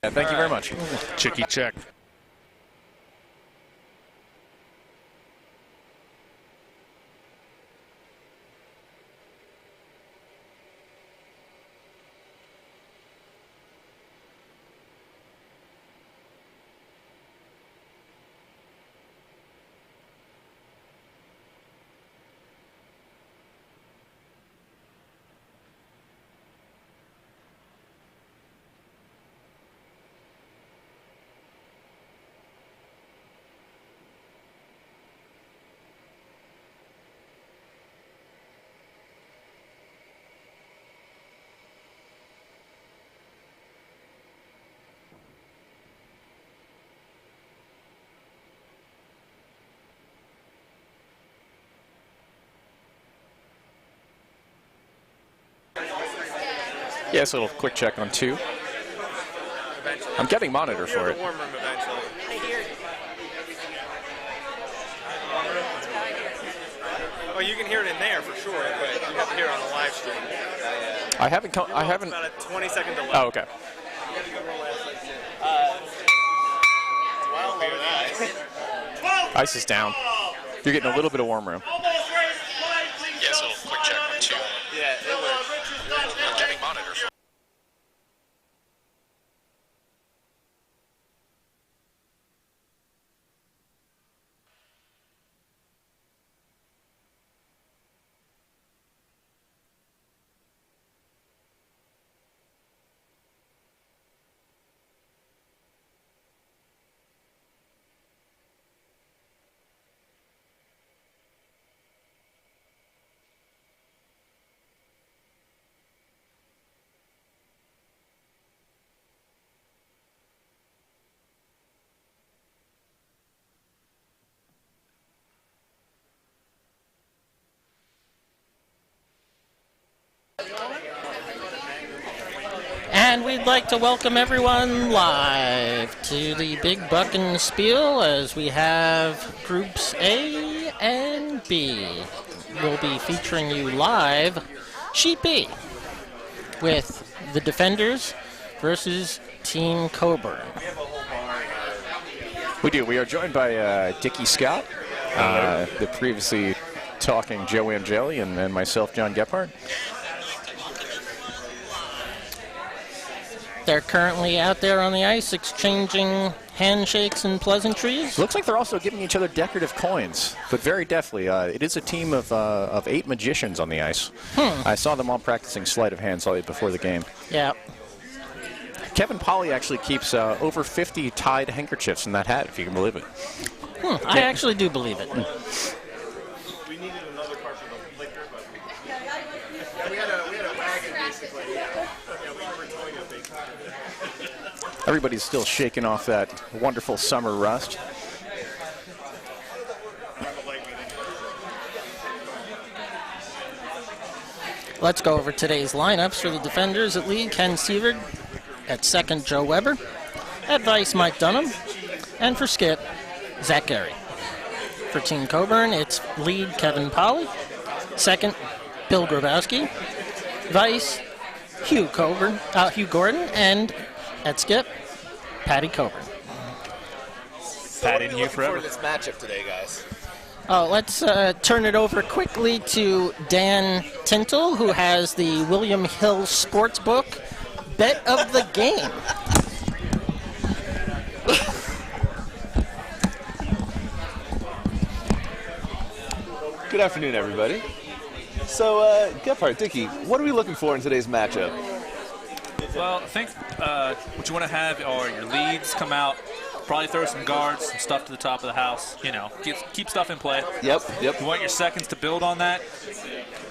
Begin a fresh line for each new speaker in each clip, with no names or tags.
Yeah, thank you very much.
Chicky check.
Yes, a little quick check on 2. I'm getting monitor for it.
Warm room eventually. Oh, you can hear it in there for sure, but you have to hear it on the live stream.
I haven't. I haven't.
It's about a 20-second delay.
Oh, okay. Ice is down. You're getting a little bit of warm room. Yes, a little quick check on 2.
Yeah, it works.
I'm getting monitor for it.
And we'd like to welcome everyone live to the Big Buckin Spiel as we have Groups A and B. We'll be featuring you live, Sheet B, with the Defenders versus Team Coburn.
We do. We are joined by Dickie Scott, the previously talking Joe Angeli, and myself, John Gephardt.
They're currently out there on the ice exchanging handshakes and pleasantries.
Looks like they're also giving each other decorative coins, but very deftly. It is a team of 8 magicians on the ice. I saw them all practicing sleight of hand before the game.
Yeah.
Kevin Polly actually keeps over 50 tied handkerchiefs in that hat, if you can believe it.
I actually do believe it.
We needed another part for the liquor, but we had a wagon basically.
Everybody's still shaking off that wonderful summer rust.
Let's go over today's lineups for the Defenders. At lead, Ken Sievert. At second, Joe Weber. At vice, Mike Dunham. And for skip, Zach Gary. For Team Coburn, it's lead, Kevin Polly. Second, Bill Grabowski. Vice, Hugh Gordon. And at skip, Patty Coburn.
Patty and Hugh forever.
For this matchup today, guys.
Let's turn it over quickly to Dan Tintle, who has the William Hill Sportsbook bet of the game.
Good afternoon, everybody. So, Gephardt, Dickie, what are we looking for in today's matchup?
Well, I think what you want to have are your leads come out, probably throw some guards, some stuff to the top of the house, keep stuff in play.
Yep.
You want your seconds to build on that.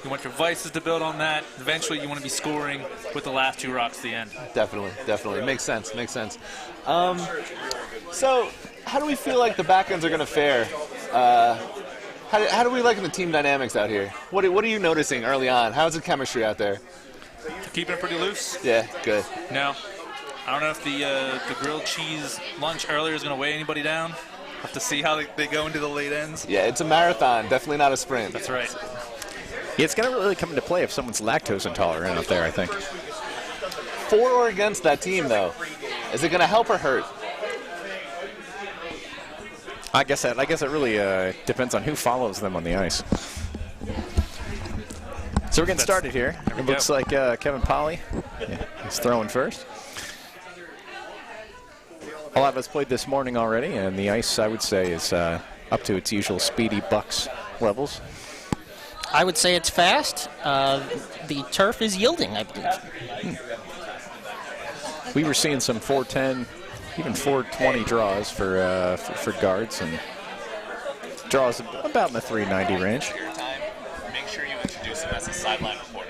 You want your vices to build on that. Eventually, you want to be scoring with the last 2 rocks at the end.
Definitely. Makes sense. So, how do we feel like the back ends are going to fare? How do we like the team dynamics out here? What are you noticing early on? How's the chemistry out there?
Keeping it pretty loose.
Yeah, good.
No, I don't know if the grilled cheese lunch earlier is going to weigh anybody down. Have to see how they go into the late ends.
Yeah, it's a marathon, definitely not a sprint.
That's right.
Yeah, it's going to really come into play if someone's lactose intolerant out there, I think.
For or against that team, though. Is it going to help or hurt?
I guess it really depends on who follows them on the ice. So we're getting started here. It looks like Kevin Polly is throwing first. A lot of us played this morning already, and the ice, I would say, is up to its usual speedy Bucks levels.
I would say it's fast. The turf is yielding, I believe.
We were seeing some 410, even 420 draws for guards, and draws about in the 390 range.
Your time. Make sure you introduce him as a sideline reporter.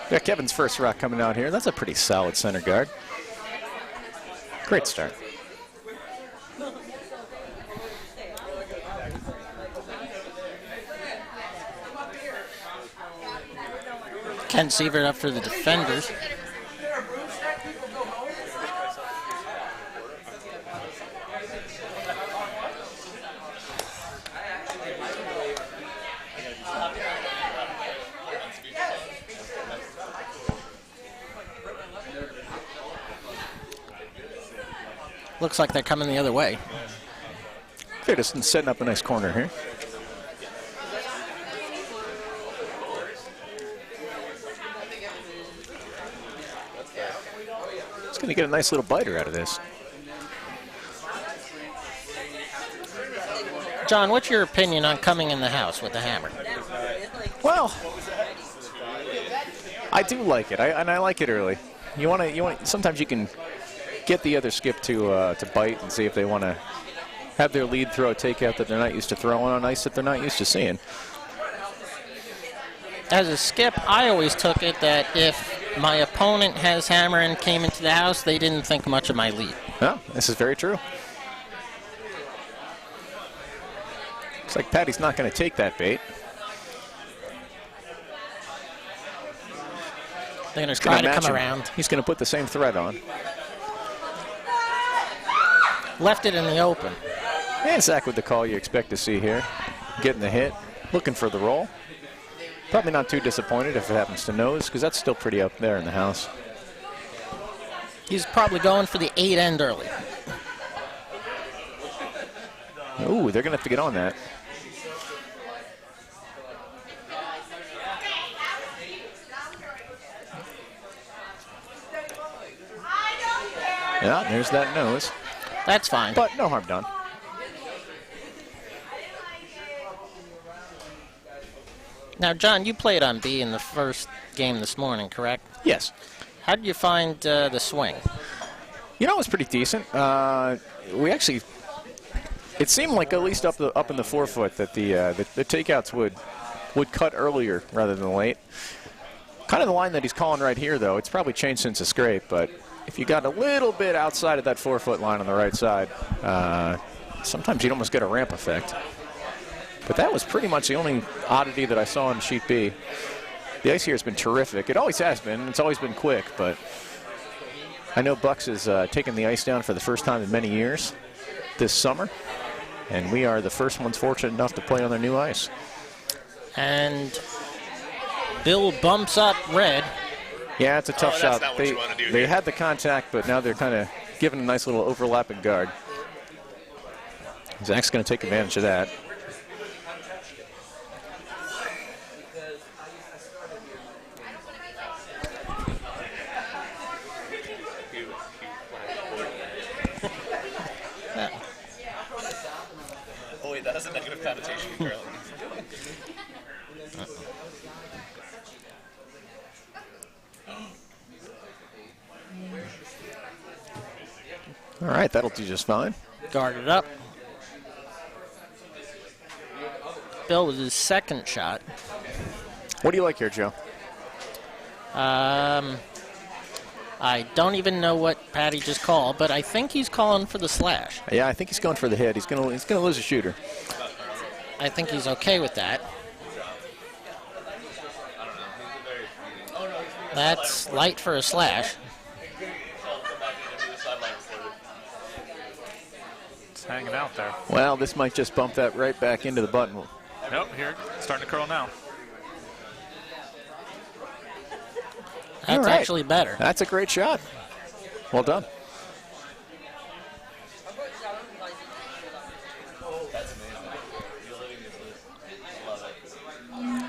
Yeah, Kevin's first rock coming out here. That's a pretty solid center guard. Great start.
Ken Sievert up for the defenders. Looks like they're coming the other way.
They're just setting up a nice corner here. It's going to get a nice little biter out of this.
John, what's your opinion on coming in the house with the hammer?
Well, I do like it, and I like it early. You want. Sometimes you can get the other skip to bite and see if they want to have their lead throw a takeout that they're not used to throwing on ice that they're not used to seeing.
As a skip, I always took it that if my opponent has hammer and came into the house, they didn't think much of my lead.
No, this is very true. Looks like Patty's not going to take that bait.
They're going to try to come around.
He's going to put the same thread on.
Left it in the open.
And Zach with the call you expect to see here. Getting the hit, looking for the roll. Probably not too disappointed if it happens to nose, because that's still pretty up there in the house.
He's probably going for the 8 end early.
Ooh, they're going to have to get on that. Yeah, there's that nose.
That's fine.
But no harm done.
Now, John, you played on B in the first game this morning, correct?
Yes.
How did you find the swing?
You know, it was pretty decent. We actually, it seemed like at least up in the forefoot that the takeouts would cut earlier rather than late. Kind of the line that he's calling right here, though. It's probably changed since the scrape, but if you got a little bit outside of that 4-foot line on the right side, sometimes you'd almost get a ramp effect. But that was pretty much the only oddity that I saw on sheet B. The ice here has been terrific. It always has been. It's always been quick, but I know Bucks is taking the ice down for the first time in many years this summer, and we are the first ones fortunate enough to play on their new ice.
And Bill bumps up Red.
Yeah, it's a tough shot.
Not what you want to do
they
here.
had the contact, but now they're kind of giving a nice little overlapping guard. Zach's going to take advantage of that.
Oh, wait, that has a negative connotation, apparently.
All right, that'll do just fine.
Guarded up. Bill with his second shot.
What do you like here, Joe?
I don't even know what Patty just called, but I think he's calling for the slash.
Yeah, I think he's going for the hit. He's going to lose a shooter.
I think he's okay with that. That's light for a slash.
It's hanging out there.
Well, this might just bump that right back into the button.
Nope, here, starting to curl now.
That's
All right.
actually better.
That's a great shot. Well done.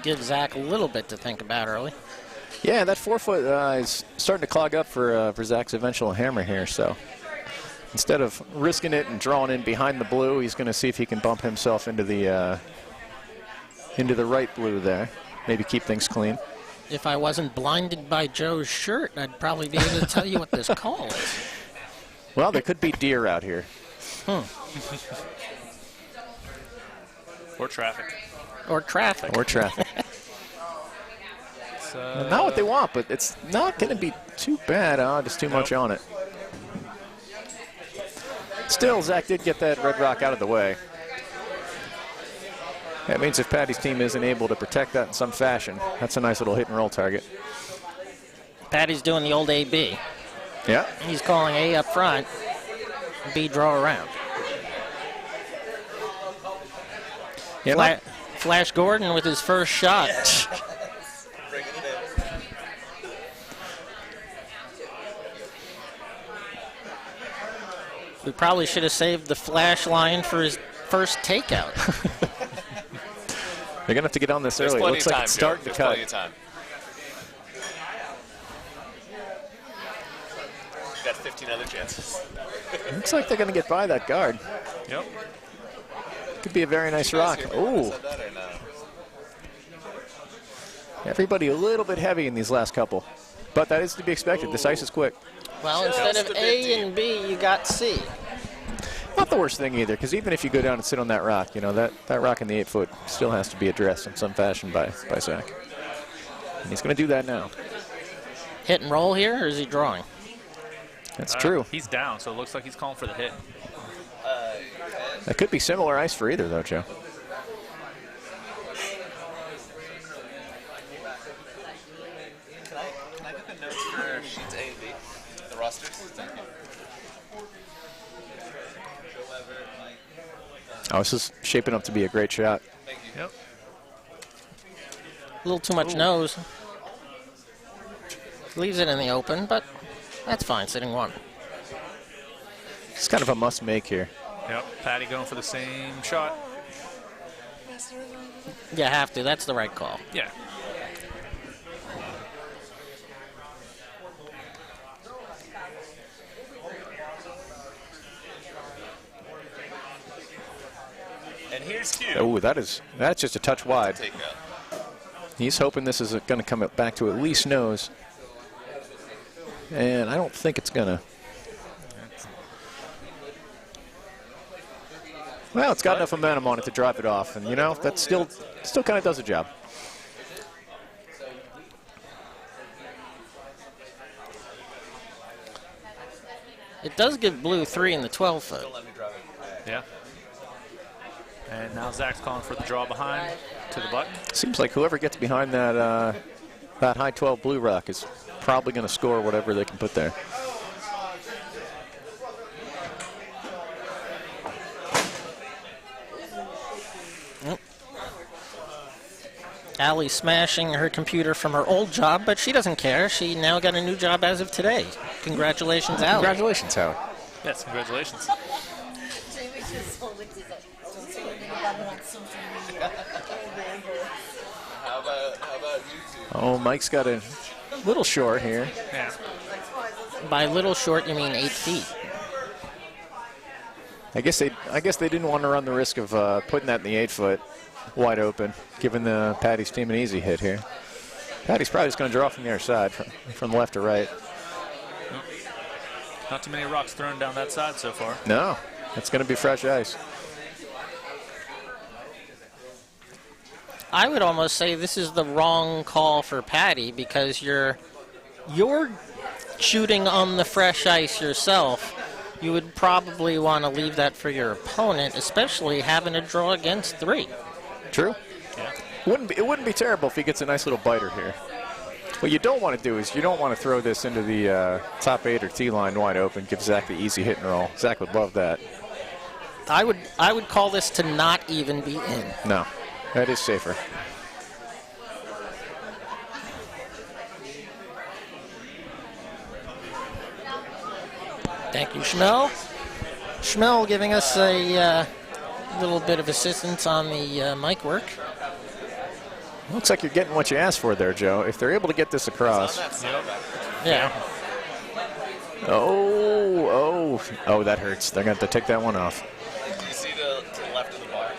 Give Zach a little bit to think about early.
Yeah, that 4 foot is starting to clog up for Zach's eventual hammer here. So instead of risking it and drawing in behind the blue, he's going to see if he can bump himself into the right blue there. Maybe keep things clean.
If I wasn't blinded by Joe's shirt, I'd probably be able to tell you what this call is.
Well, there could be deer out here.
Or traffic.
Or traffic.
Or traffic.
So,
Not what they want, but it's not going to be too bad. Just too much on it. Still, Zach did get that red rock out of the way. That means if Patty's team isn't able to protect that in some fashion, that's a nice little hit and roll target.
Patty's doing the old A-B.
Yeah.
He's calling A up front, B draw around.
Yeah,
Flash Gordon with his first shot. We probably should have saved the flash line for his first takeout.
They're going to have to get on this
There's
early. It
plenty
looks
of
like
time,
it's
Joe.
starting to
There's
cut.
plenty of time. You got 15 other chances.
Looks like they're going to get by that guard.
Yep.
Could be a very nice rock. Ooh. Everybody a little bit heavy in these last couple. But that is to be expected. This ice is quick.
Well, instead of A and B, you got C.
Not the worst thing either, because even if you go down and sit on that rock, you know, that rock in the 8 foot still has to be addressed in some fashion by Zach. And he's going to do that now.
Hit and roll here, or is he drawing?
That's true.
He's down, so it looks like he's calling for the hit.
That could be similar ice for either, though, Joe.
Can I get the notes for sheets A and B? The rosters? Thank you.
Oh, this is shaping up to be a great shot.
Thank you.
Yep.
A little too much nose. Leaves it in the open, but that's fine, sitting one.
It's kind of a must make here.
Yep. Patty going for the same shot.
You have to, that's the right call.
Yeah.
And here's Q.
Oh, that's just a touch wide.
Take out.
He's hoping this is going to come back to at least nose. And I don't think it's going to. Well, it's got enough momentum on it to drive it off. And, you know, that still kind of does the job.
It does give blue 3 in the 12 foot.
Yeah. And now Zach's calling for the draw behind to the button.
Seems like whoever gets behind that high 12 blue rock is probably going to score whatever they can put there.
Allie smashing her computer from her old job, but she doesn't care. She now got a new job as of today. Congratulations, Allie.
Congratulations, Howard.
Yes, congratulations.
How about you two?
Oh, Mike's got a little short here.
Yeah.
By little short, you mean 8 feet.
I guess they didn't want to run the risk of putting that in the 8 foot wide open, giving the Patty's team an easy hit here. Patty's probably just going to draw from the other side, from left to right.
Not too many rocks thrown down that side so far.
No, it's going to be fresh ice.
I would almost say this is the wrong call for Patty because you're shooting on the fresh ice yourself. You would probably want to leave that for your opponent, especially having a draw against 3.
True.
Yeah.
It wouldn't be terrible if he gets a nice little biter here. What you don't want to do is you don't want to throw this into the top 8 or T line wide open, give Zach the easy hit and roll. Zach would love that.
I would call this to not even be in.
No, that is safer.
Thank you, Schmel. Schmel giving us a little bit of assistance on the mic work.
Looks like you're getting what you asked for there, Joe. If they're able to get this across.
Yeah.
Oh, that hurts. They're going to have to take that one off.
Do you see to the left of the bar?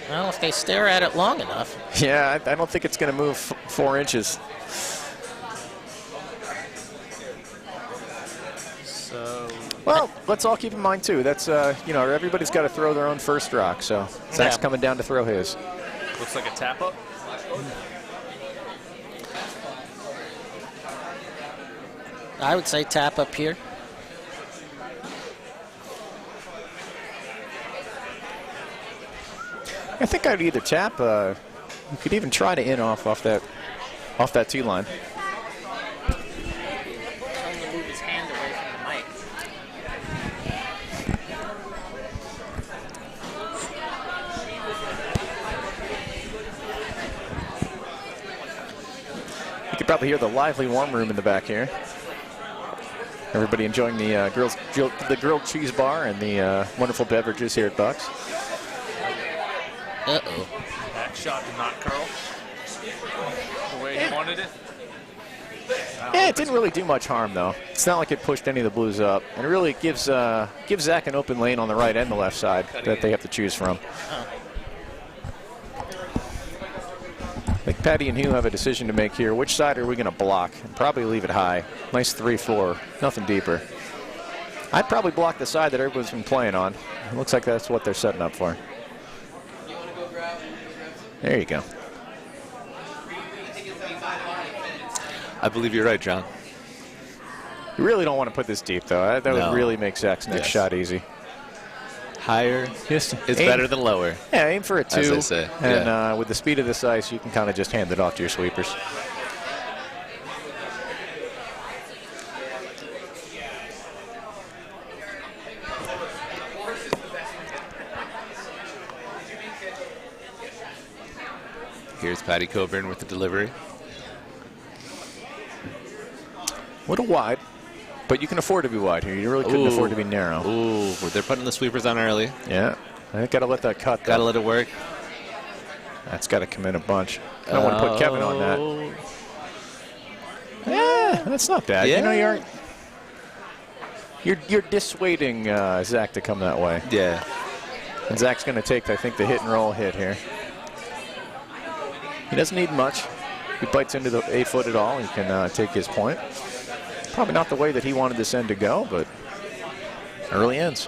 Well, if they stare at it long enough.
Yeah, I don't think it's going to move 4 inches.
So
Well, let's all keep in mind, too, that's, everybody's got to throw their own first rock, so Zach's coming down to throw his.
looks like a tap up.
I would say tap up here.
I think I'd either tap. You could even try to in off that tee line.
Tell him to move his hand away from the mic.
You could probably hear the lively warm room in the back here. Everybody enjoying the grilled cheese bar and the wonderful beverages here at Bucks.
Uh-oh.
That shot did not curl the way he wanted it.
Yeah, it didn't really do much harm, though. It's not like it pushed any of the Blues up. And it really gives Zach an open lane on the right and the left side that they have to choose from. I think Patty and Hugh have a decision to make here. Which side are we going to block? And probably leave it high. Nice 3-4, nothing deeper. I'd probably block the side that everybody's been playing on. It looks like that's what they're setting up for. There you go.
I believe you're right, John.
You really don't want to put this deep, though. That would really make Zach's next shot easy.
Higher
Just
is
aim,
better than lower.
Yeah, aim for a 2.
As they say,
and with the speed of this ice, you can kind of just hand it off to your sweepers.
Here's Patty Coburn with the delivery.
A little wide, but you can afford to be wide here. You really couldn't afford to be narrow.
Ooh, they're putting the sweepers on early.
Yeah, I got to let that cut.
Got to let it work.
That's got to come in a bunch. I don't want to put Kevin on that. Yeah, that's not bad.
Yeah.
You know, you're dissuading Zach to come that way.
Yeah.
And Zach's going to take, I think, the hit and roll hit here. He doesn't need much. If he bites into the 8-foot at all, he can take his point. Probably not the way that he wanted this end to go, but early ends.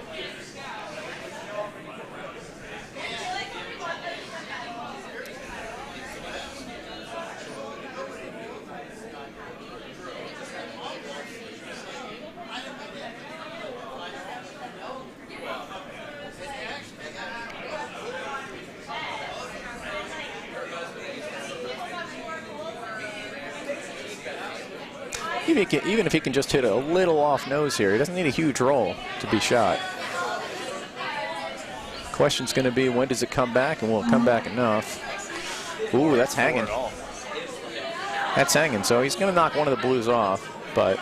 Even if he can just hit a little off nose here, he doesn't need a huge roll to be shot. Question's going to be, when does it come back, and will it come back enough? Ooh, that's hanging. That's hanging, so he's going to knock one of the Blues off, but...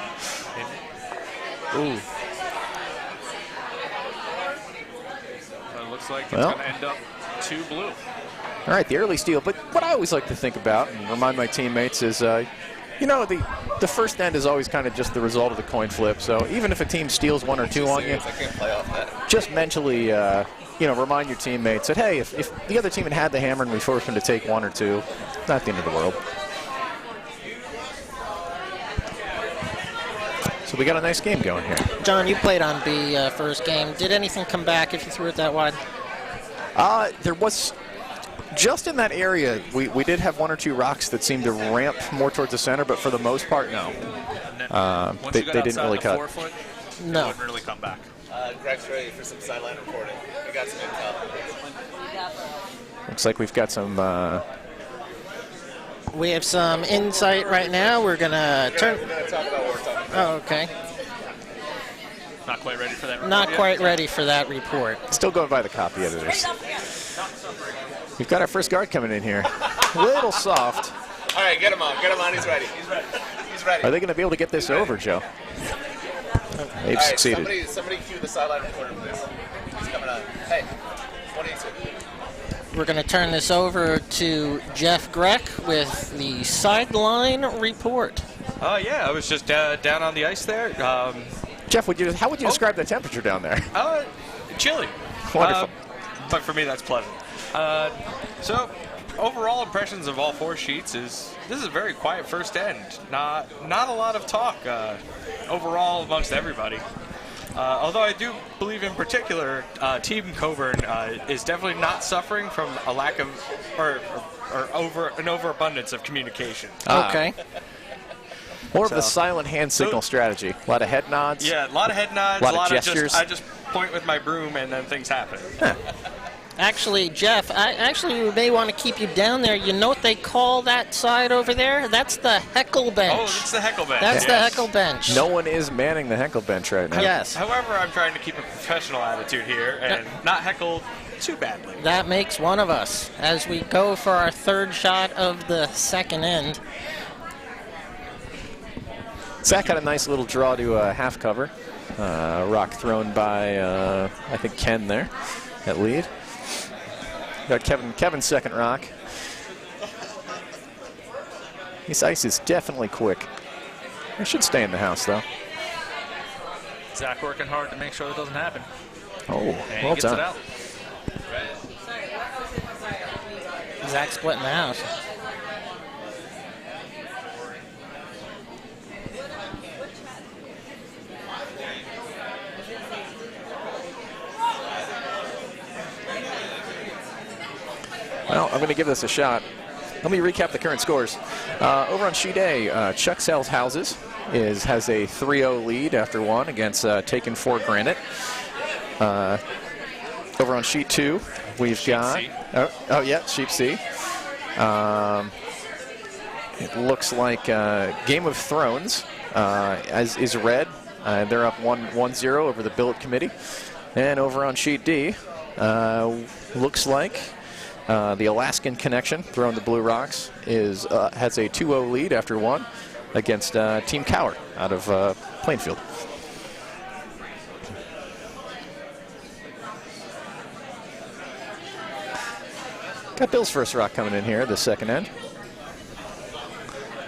Ooh.
It looks like it's going to end up 2 blue.
All right, the early steal. But what I always like to think about and remind my teammates is, you know, the first end is always kind of just the result of the coin flip. So even if a team steals 1 or 2 on you,
I can't play off that.
just mentally, remind your teammates that, hey, if the other team had the hammer and we forced them to take 1 or 2, it's not the end of the world. So we got a nice game going here.
John, you played on B first game. Did anything come back if you threw it that wide?
There was, just in that area, we did have 1 or 2 rocks that seemed to ramp more towards the center, but for the most part, no. They didn't really cut.
4 foot,
No.
it wouldn't really come back.
Greg's ready for some sideline reporting. We got some intel.
Looks like we've got some...
We have some insight right now. We're going to turn...
We're going to talk about what we're talking about.
Oh, okay.
Not quite ready for that report
Not
yet.
quite ready for that report.
Still going by the copy editors. We've got our first guard coming in here. A little soft.
All right, get him on. Get him on. He's ready. Everyone's ready.
Are they going to be able to get this over, Joe? They've
All right,
succeeded.
somebody cue the sideline reporter, please. He's coming on. Hey, what do you say?
We're going to turn this over to Jeff Greck with the sideline report.
Yeah, I was just down on the ice there.
Jeff, how would you describe the temperature down there?
Chilly.
Wonderful.
But for me, that's pleasant. So, overall impressions of all 4 sheets is this is a very quiet first end. Not a lot of talk overall amongst everybody. Although I do believe in particular, Team Coburn is definitely not suffering from a lack of or an overabundance of communication.
Okay.
More of the silent hand signal strategy. A lot of head nods.
Yeah, a lot of head nods,
a lot of gestures.
I just point with my broom and then things happen.
Actually, Jeff, we may want to keep you down there. You know what they call that side over there? That's the heckle bench.
Oh, it's the heckle bench.
That's the heckle bench.
No one is manning the heckle bench right now.
Yes.
However, I'm trying to keep a professional attitude here and not heckle too badly.
That makes one of us as we go for our third shot of the second end.
Zach had a nice little draw to half cover. Rock thrown by, I think, Ken there at lead. Got Kevin's second rock. This ice is definitely quick. It should stay in the house, though.
Zach working hard to make sure that doesn't happen.
Oh,
And
well
he gets
done.
it out.
Zach splitting the house.
Well, I'm going to give this a shot. Let me recap the current scores. Over on sheet A, Chuck Sells Houses has a 3-0 lead after 1 against Taken 4 Granite. Over on sheet 2, we've got...
C.
Yeah, sheet C. It looks like Game of Thrones is red. They're up 1-0 over the Billet Committee. And over on sheet D, looks like... the Alaskan Connection, throwing the Blue Rocks, has a 2-0 lead after 1 against Team Cower out of Plainfield. Got Bill's first rock coming in here, the second end.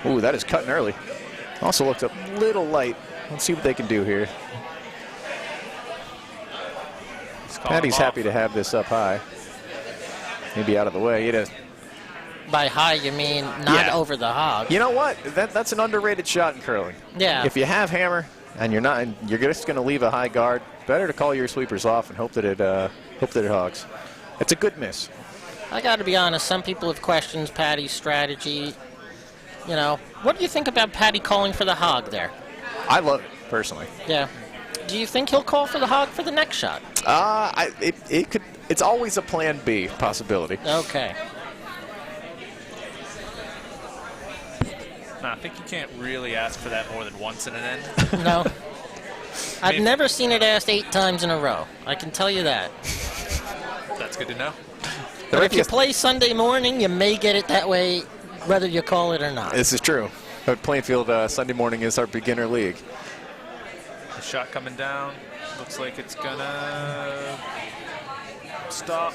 Ooh, that is cutting early. Also looked a little light. Let's see what they can do here. Patty's happy to have this up high. Maybe out of the way.
By high, you mean not over the hog.
You know what? That's an underrated shot in curling.
Yeah.
If you have hammer and you're just going to leave a high guard, better to call your sweepers off and hope that it hogs. It's a good miss.
I got to be honest. Some people have questioned Patty's strategy. You know, what do you think about Patty calling for the hog there?
I love it personally.
Yeah. Do you think he'll call for the hog for the next shot?
It could. It's always a plan B possibility.
Okay.
No, I think you can't really ask for that more than once in an end.
No. I've never seen it asked 8 times in a row. I can tell you that.
That's good to know.
But if you play Sunday morning, you may get it that way, whether you call it or not.
This is true. But Plainfield Sunday morning is our beginner league.
The shot coming down. Looks like it's gonna stop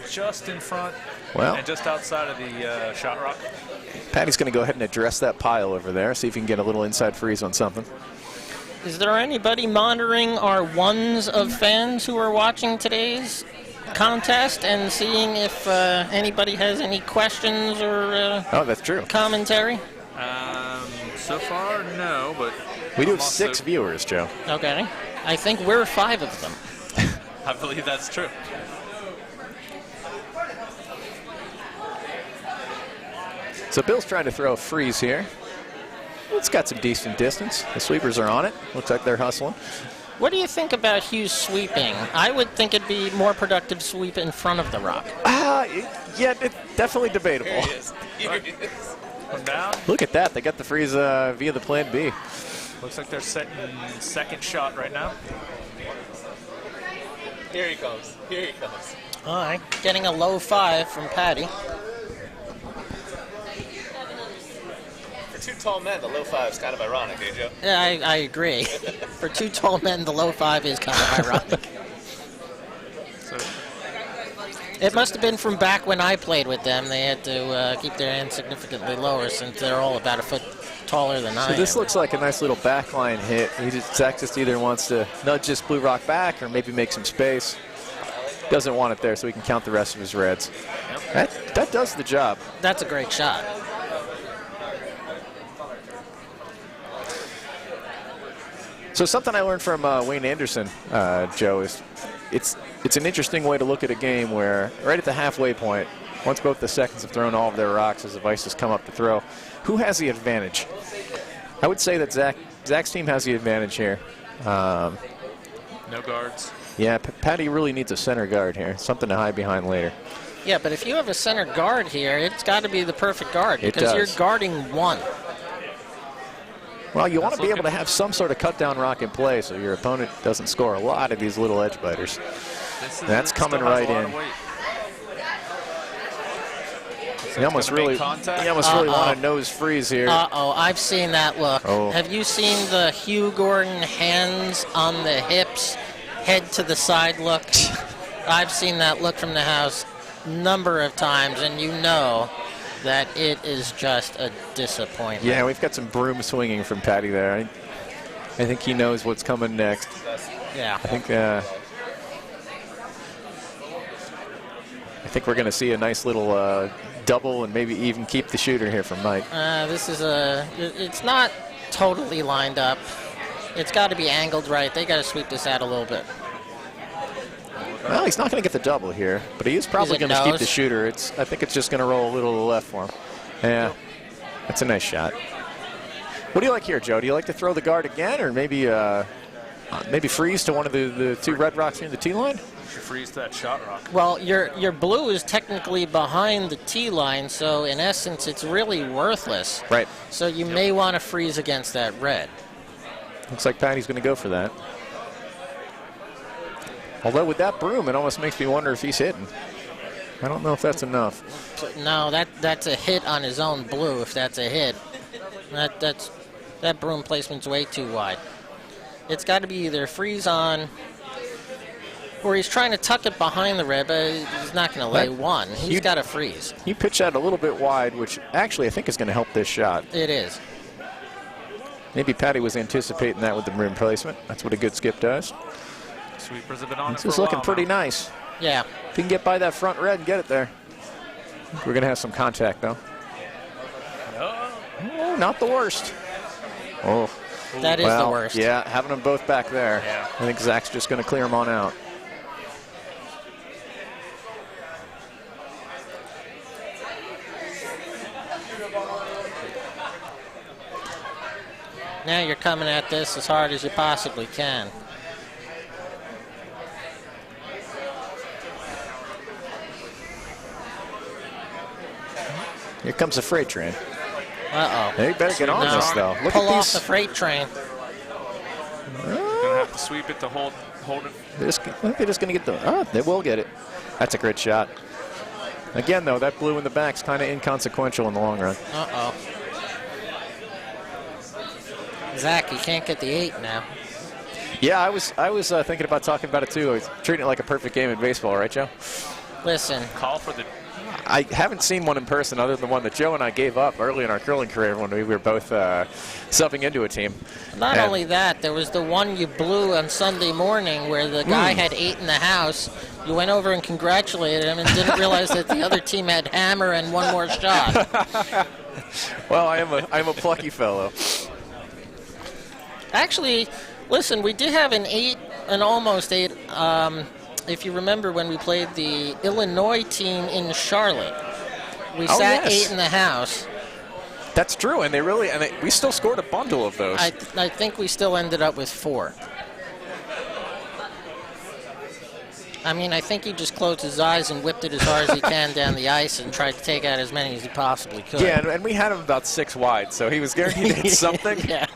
just in front and just outside of the shot rock.
Patty's going to go ahead and address that pile over there, see if he can get a little inside freeze on something.
Is there anybody monitoring our ones of fans who are watching today's contest and seeing if anybody has any questions or
oh, that's true.
Commentary?
So far, no, but
we do have 6 viewers, Joe.
Okay. I think we're 5 of them.
I believe that's true.
So Bill's trying to throw a freeze here. It's got some decent distance. The sweepers are on it. Looks like they're hustling.
What do you think about Hughes sweeping? I would think it'd be more productive sweep in front of the rock.
Yeah, it's definitely debatable.
Here he is. Here he is.
Come down.
Look at that. They got the freeze via the plan B.
Looks like they're setting second shot right now.
Here he comes. Here he comes.
All right. Getting a low 5 from Patty.
two tall men, the low 5 is kind of ironic, eh, Joe?
Yeah, I agree. For 2 tall men, the low 5 is kind of ironic. It must have been from back when I played with them. They had to keep their hands significantly lower since they're all about a foot taller than I am.
So this looks like a nice little backline hit. Zach just either wants to nudge this Blue Rock back or maybe make some space. Doesn't want it there, so he can count the rest of his reds. That does the job.
That's a great shot.
So something I learned from Wayne Anderson, Joe, is it's an interesting way to look at a game where right at the halfway point, once both the seconds have thrown all of their rocks as the Vices come up to throw, who has the advantage? I would say that Zach's team has the advantage here.
No guards.
Yeah, Patty really needs a center guard here, something to hide behind later.
Yeah, but if you have a center guard here, it's got to be the perfect guard because you're guarding one.
Well, you want to be able to have some sort of cut-down rock in play so your opponent doesn't score a lot of these little edge biters. That's coming right in. He almost really want a nose freeze here.
Uh-oh, I've seen that look.
Oh.
Have you seen the Hugh Gordon hands on the hips, head to the side look? I've seen that look from the house a number of times, and you know that it is just a disappointment.
Yeah, we've got some broom swinging from Patty there. I think he knows what's coming next.
Yeah.
I think we're going to see a nice little double and maybe even keep the shooter here from Mike.
It's not totally lined up. It's got to be angled right. They got to sweep this out a little bit.
Well, he's not going to get the double here, but he is probably going to keep the shooter. I think it's just going to roll a little to the left for him. Yeah, that's a nice shot. What do you like here, Joe? Do you like to throw the guard again, or maybe freeze to one of the 2 red rocks near the tee line?
Freeze that shot rock.
Well, your blue is technically behind the tee line, so in essence, it's really worthless.
Right.
So you may want to freeze against that red.
Looks like Patty's going to go for that. Although with that broom, it almost makes me wonder if he's hitting. I don't know if that's enough.
No, that's a hit on his own blue, if that's a hit. That broom placement's way too wide. It's got to be either freeze on, or he's trying to tuck it behind the red, but he's not going to lay one. He's got to freeze.
You pitch that a little bit wide, which actually I think is going to help this shot.
It is.
Maybe Patty was anticipating that with the broom placement. That's what a good skip does.
Sweepers have been on it
This is looking pretty nice.
Yeah.
If you can get by that front red and get it there. We're going to have some contact, though. Oh, not the worst. Oh.
That is the worst.
Yeah, having them both back there.
Yeah.
I think Zach's just going to clear them on out.
Now you're coming at this as hard as you possibly can.
Here comes the freight train.
Uh-oh.
They better get on this, though. Look
Pull
at
off
these.
the freight train.
Gonna have to sweep it to hold it.
I think they're just going to get the... Oh, they will get it. That's a great shot. Again, though, that blue in the back's kind of inconsequential in the long run.
Uh-oh. Zach, you can't get the 8 now.
Yeah, I was thinking about talking about it, too. I was treating it like a perfect game in baseball, right, Joe?
Listen.
Call for the...
I haven't seen one in person other than the one that Joe and I gave up early in our curling career when we were both subbing into a team.
Not only that, there was the one you blew on Sunday morning where the guy had 8 in the house. You went over and congratulated him and didn't realize that the other team had hammer and one more shot.
Well, I'm a plucky fellow.
Actually, listen, we did have an almost 8. If you remember when we played the Illinois team in Charlotte, we sat 8 in the house.
That's true, and we still scored a bundle of those.
I think we still ended up with 4. I mean, I think he just closed his eyes and whipped it as hard as he can down the ice and tried to take out as many as he possibly could.
Yeah, and we had him about 6 wide, so he was guaranteed to hit something.
Yeah.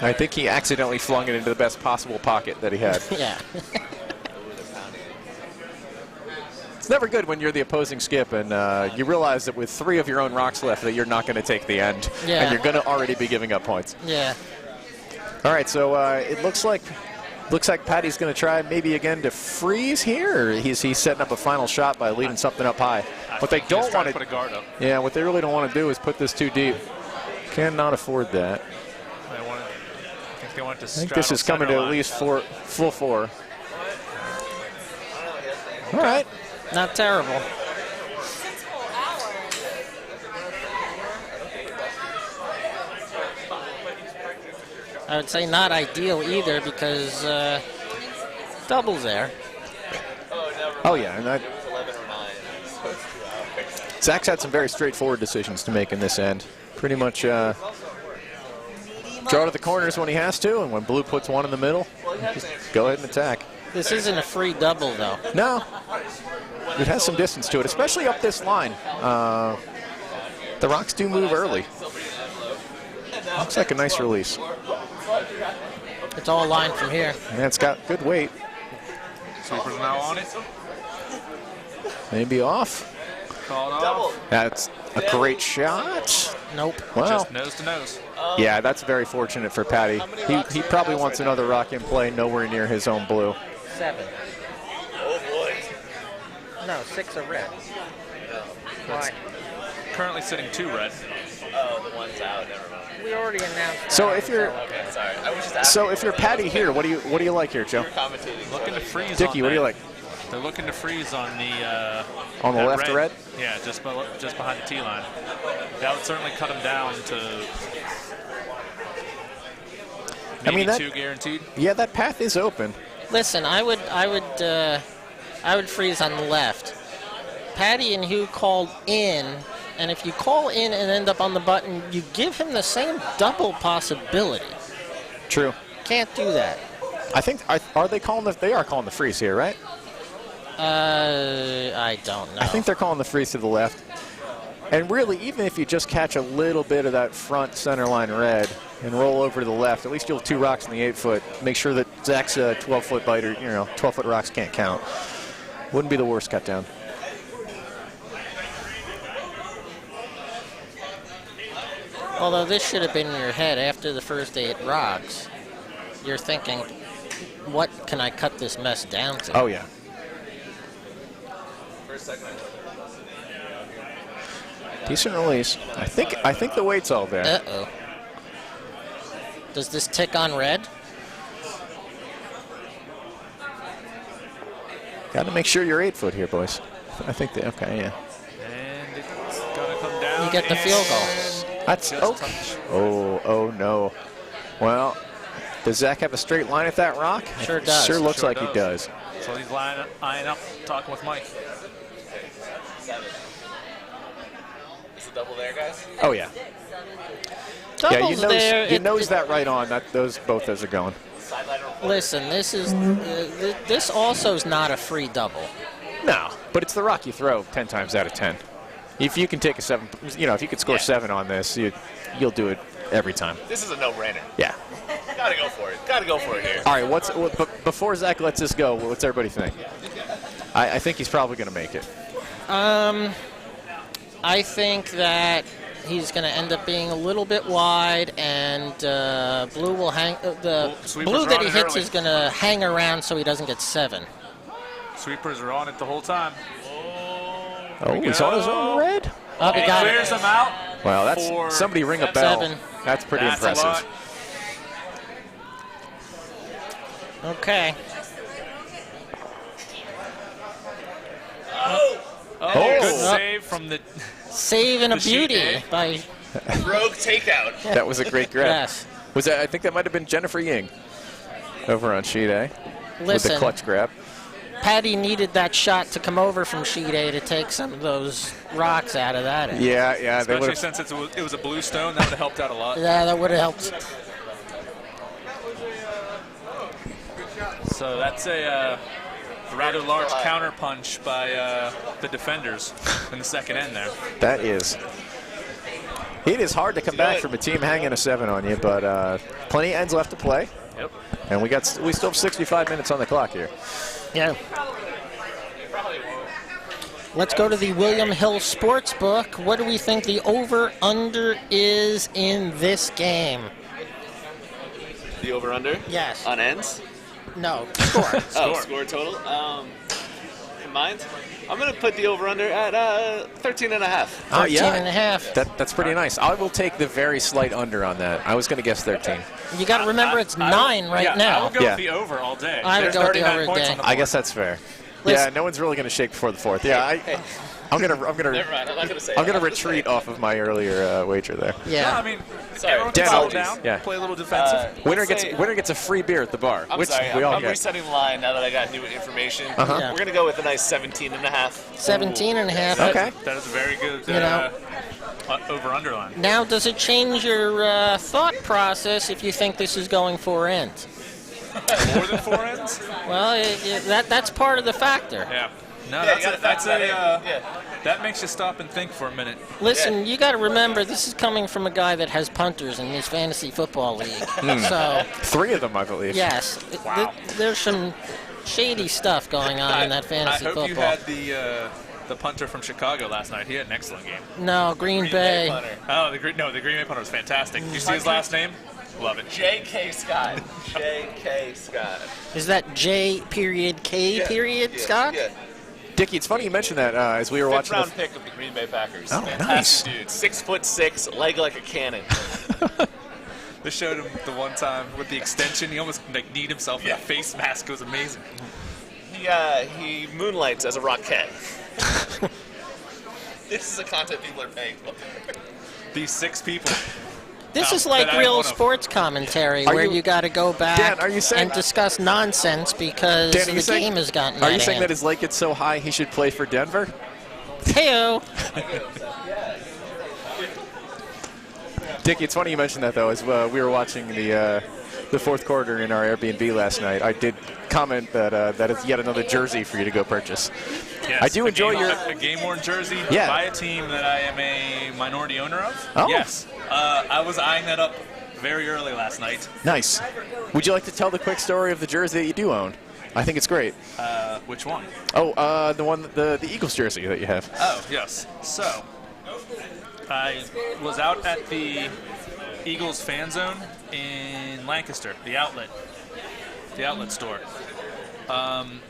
I think he accidentally flung it into the best possible pocket that he had.
Yeah.
It's never good when you're the opposing skip and you realize that with 3 of your own rocks left that you're not going to take the end.
Yeah.
And you're going to already be giving up points.
Yeah.
All right, so it looks like Patty's going to try maybe again to freeze here. Or he's setting up a final shot by leaving something up high. What they don't want to
put a guard up.
Yeah, what they really don't want to do is put this too deep. Cannot afford that.
I think they want to
I think this is coming to at least full 4. All right.
Not terrible. I would say not ideal either because double's there.
Oh, yeah. And Zach's had some very straightforward decisions to make in this end. Pretty much draw to the corners when he has to, and when blue puts one in the middle, just go ahead and attack.
This isn't a free double, though.
No. It has some distance to it, especially up this line. The rocks do move early. Looks like a nice release.
It's all line from here.
And it's got good weight.
Sweeper's now on it.
Maybe off.
Called off.
That's a great shot.
Nope.
Well,
Just nose to nose.
yeah, that's very fortunate for Patty. He probably wants another rock in play nowhere near his own blue.
7.
Oh boy.
No, 6 are red. Why?
Currently sitting 2 red.
Oh, the one's out. Never mind.
We already announced.
So if you're
Okay, sorry. I was just asking.
so if you're Patty here, what do you like here, Joe?
Commentating.
Looking to freeze.
Dickie,
on
what do you
that.
like?
They're looking to freeze on the
On the
that
left red?
Yeah, just behind the tee line. That would certainly cut them down to maybe
that-
2 guaranteed.
Yeah, that path is open.
Listen, I would freeze on the left. Patty and Hugh called in, and if you call in and end up on the button, you give him the same double possibility.
True.
Can't do that.
I think are they calling they are calling the freeze here, right?
I don't know.
I think they're calling the freeze to the left. And really, even if you just catch a little bit of that front center line red and roll over to the left, at least you'll have 2 rocks in the 8-foot. Make sure that Zach's 12-foot biter, 12-foot rocks can't count. Wouldn't be the worst cut down.
Although this should have been in your head after the first 8 rocks. You're thinking, what can I cut this mess down to?
Oh, yeah. Decent release. I think the weight's all there.
Uh-oh. Does this tick on red?
Got to make sure you're 8-foot here, boys. I think okay, yeah.
And it's going to come down.
You get the field goal.
That's oh no. Well, does Zach have a straight line at that rock?
Sure does.
Sure looks
Sure
like he
does.
does.
So he's eyeing up, talking with Mike.
7. Is the double there, guys?
Oh yeah.
Double's there.
You nose that right on. Both those are going.
Listen, this also is not a free double.
No, but it's the rock you throw 10 times out of 10. If you can take a 7, if you could score 7 on this, you'll do it every time.
This is a no-brainer.
Yeah.
Gotta go for it. Gotta go for it here.
All right. Before Zach lets this go, what's everybody think? I think he's probably going to make it.
I think that he's going to end up being a little bit wide, and blue will hang. The
Sweepers
blue
are
that
on
he
it
hits
early.
is going to hang around so he doesn't get 7.
Sweepers are on it the whole time.
Oh, he's on his own red?
Oh, he
He
got
clears
it.
them out.
Wow, that's
For
somebody ring a bell.
7.
That's pretty
That's a
impressive.
lot.
Okay.
Oh, good save from the.
Save and a
The sheet,
beauty
eh?
by
Rogue takeout.
That was a great grab.
yes.
Was that? I think that might have been Jennifer Ying over on sheet A with
Listen,
the clutch grab.
Patty needed that shot to come over from sheet A to take some of those rocks out of that end.
Yeah, they
Especially
would have.
since it was a blue stone, that would have helped out a lot.
Yeah, that would have helped.
So that's a rather large counter punch by the defenders in the second end there.
That is. It is hard to come back from a team hanging a 7 on you, but plenty of ends left to play,
Yep.
and we still have 65 minutes on the clock here.
Yeah. Let's go to the William Hill Sportsbook. What do we think the over-under is in this game?
The over-under?
Yes.
On ends?
No, score.
Score total. Combined? I'm going to put the over-under at 13.5.
Oh, yeah.
13.5.
That's pretty nice. I will take the very slight under on that. I was going to guess 13.
You got to remember it's 9 right now.
I would go with the over all day.
I would
There's
go with the
39
over
points
day.
on the
I
board.
guess that's fair.
Listen.
Yeah, no one's really going to shake before the fourth. Yeah, I'm gonna
Never mind, I'm not going to say
I'm gonna retreat off of my earlier wager there.
Yeah.
No, I mean,
Sorry.
everyone
Dan,
can settle
apologies.
down,
Yeah.
play a little defensive.
Winner
let's
gets a free beer at the bar,
I'm
which
sorry,
we all
I'm
get.
resetting the line now that I got new information.
Uh-huh.
Yeah.
We're going to go with a nice 17.5.
17.5.
Okay.
That is a very good
You know.
over-underline.
Now, does it change your thought process if you think this is going 4 ends?
More than 4 ends?
Well, that's part of the factor.
Yeah. No,
Yeah, you gotta
that's
factor
a
that in. Yeah.
that makes you stop and think for a minute.
Listen, you got to remember, this is coming from a guy that has punters in his fantasy football league. So,
3 of them, I believe.
yes,
Wow.
there's some shady stuff going on in that
I
fantasy
hope
football.
you had the punter from Chicago last night. He had an excellent game.
No, Green Bay.
Punter.
Oh, the Green Bay punter was fantastic. Did you see his last name? Love it.
J.K. Scott. J.K. Scott.
Is that J period K period, Scott?
Yeah.
Dickie, it's funny you mentioned that as we were
Fifth
watching.
round pick of the Green Bay Packers.
Oh,
Fantastic dude. 6'6", leg like a cannon.
They showed him the one time with the extension. He almost kneed himself in a face mask. It was amazing.
He moonlights as a Rockette. This is the content people are paying for.
These 6 people.
This
No,
is like
that I
real
wanna-
sports commentary
Are
where
you-
you got to go back
Dan, are you saying-
and discuss nonsense because
Dan, are you
the
saying-
game has gotten
Are
out
you
of
saying
hand.
that his leg gets so high he should play for Denver?
Hey-o.
Dickie, it's funny you mentioned that though. As we were watching the fourth quarter in our Airbnb last night, I did comment that that is yet another jersey for you to go purchase.
Yes,
I do enjoy
a game-worn jersey
Yeah.
by a team that I am a minority owner of.
Oh.
Yes. I was eyeing that up very early last night.
Nice. Would you like to tell the quick story of the jersey that you do own? I think it's great.
Which one?
Oh, the one, the Eagles jersey that you have.
Oh, yes. So, I was out at the Eagles fan zone in Lancaster, the outlet store.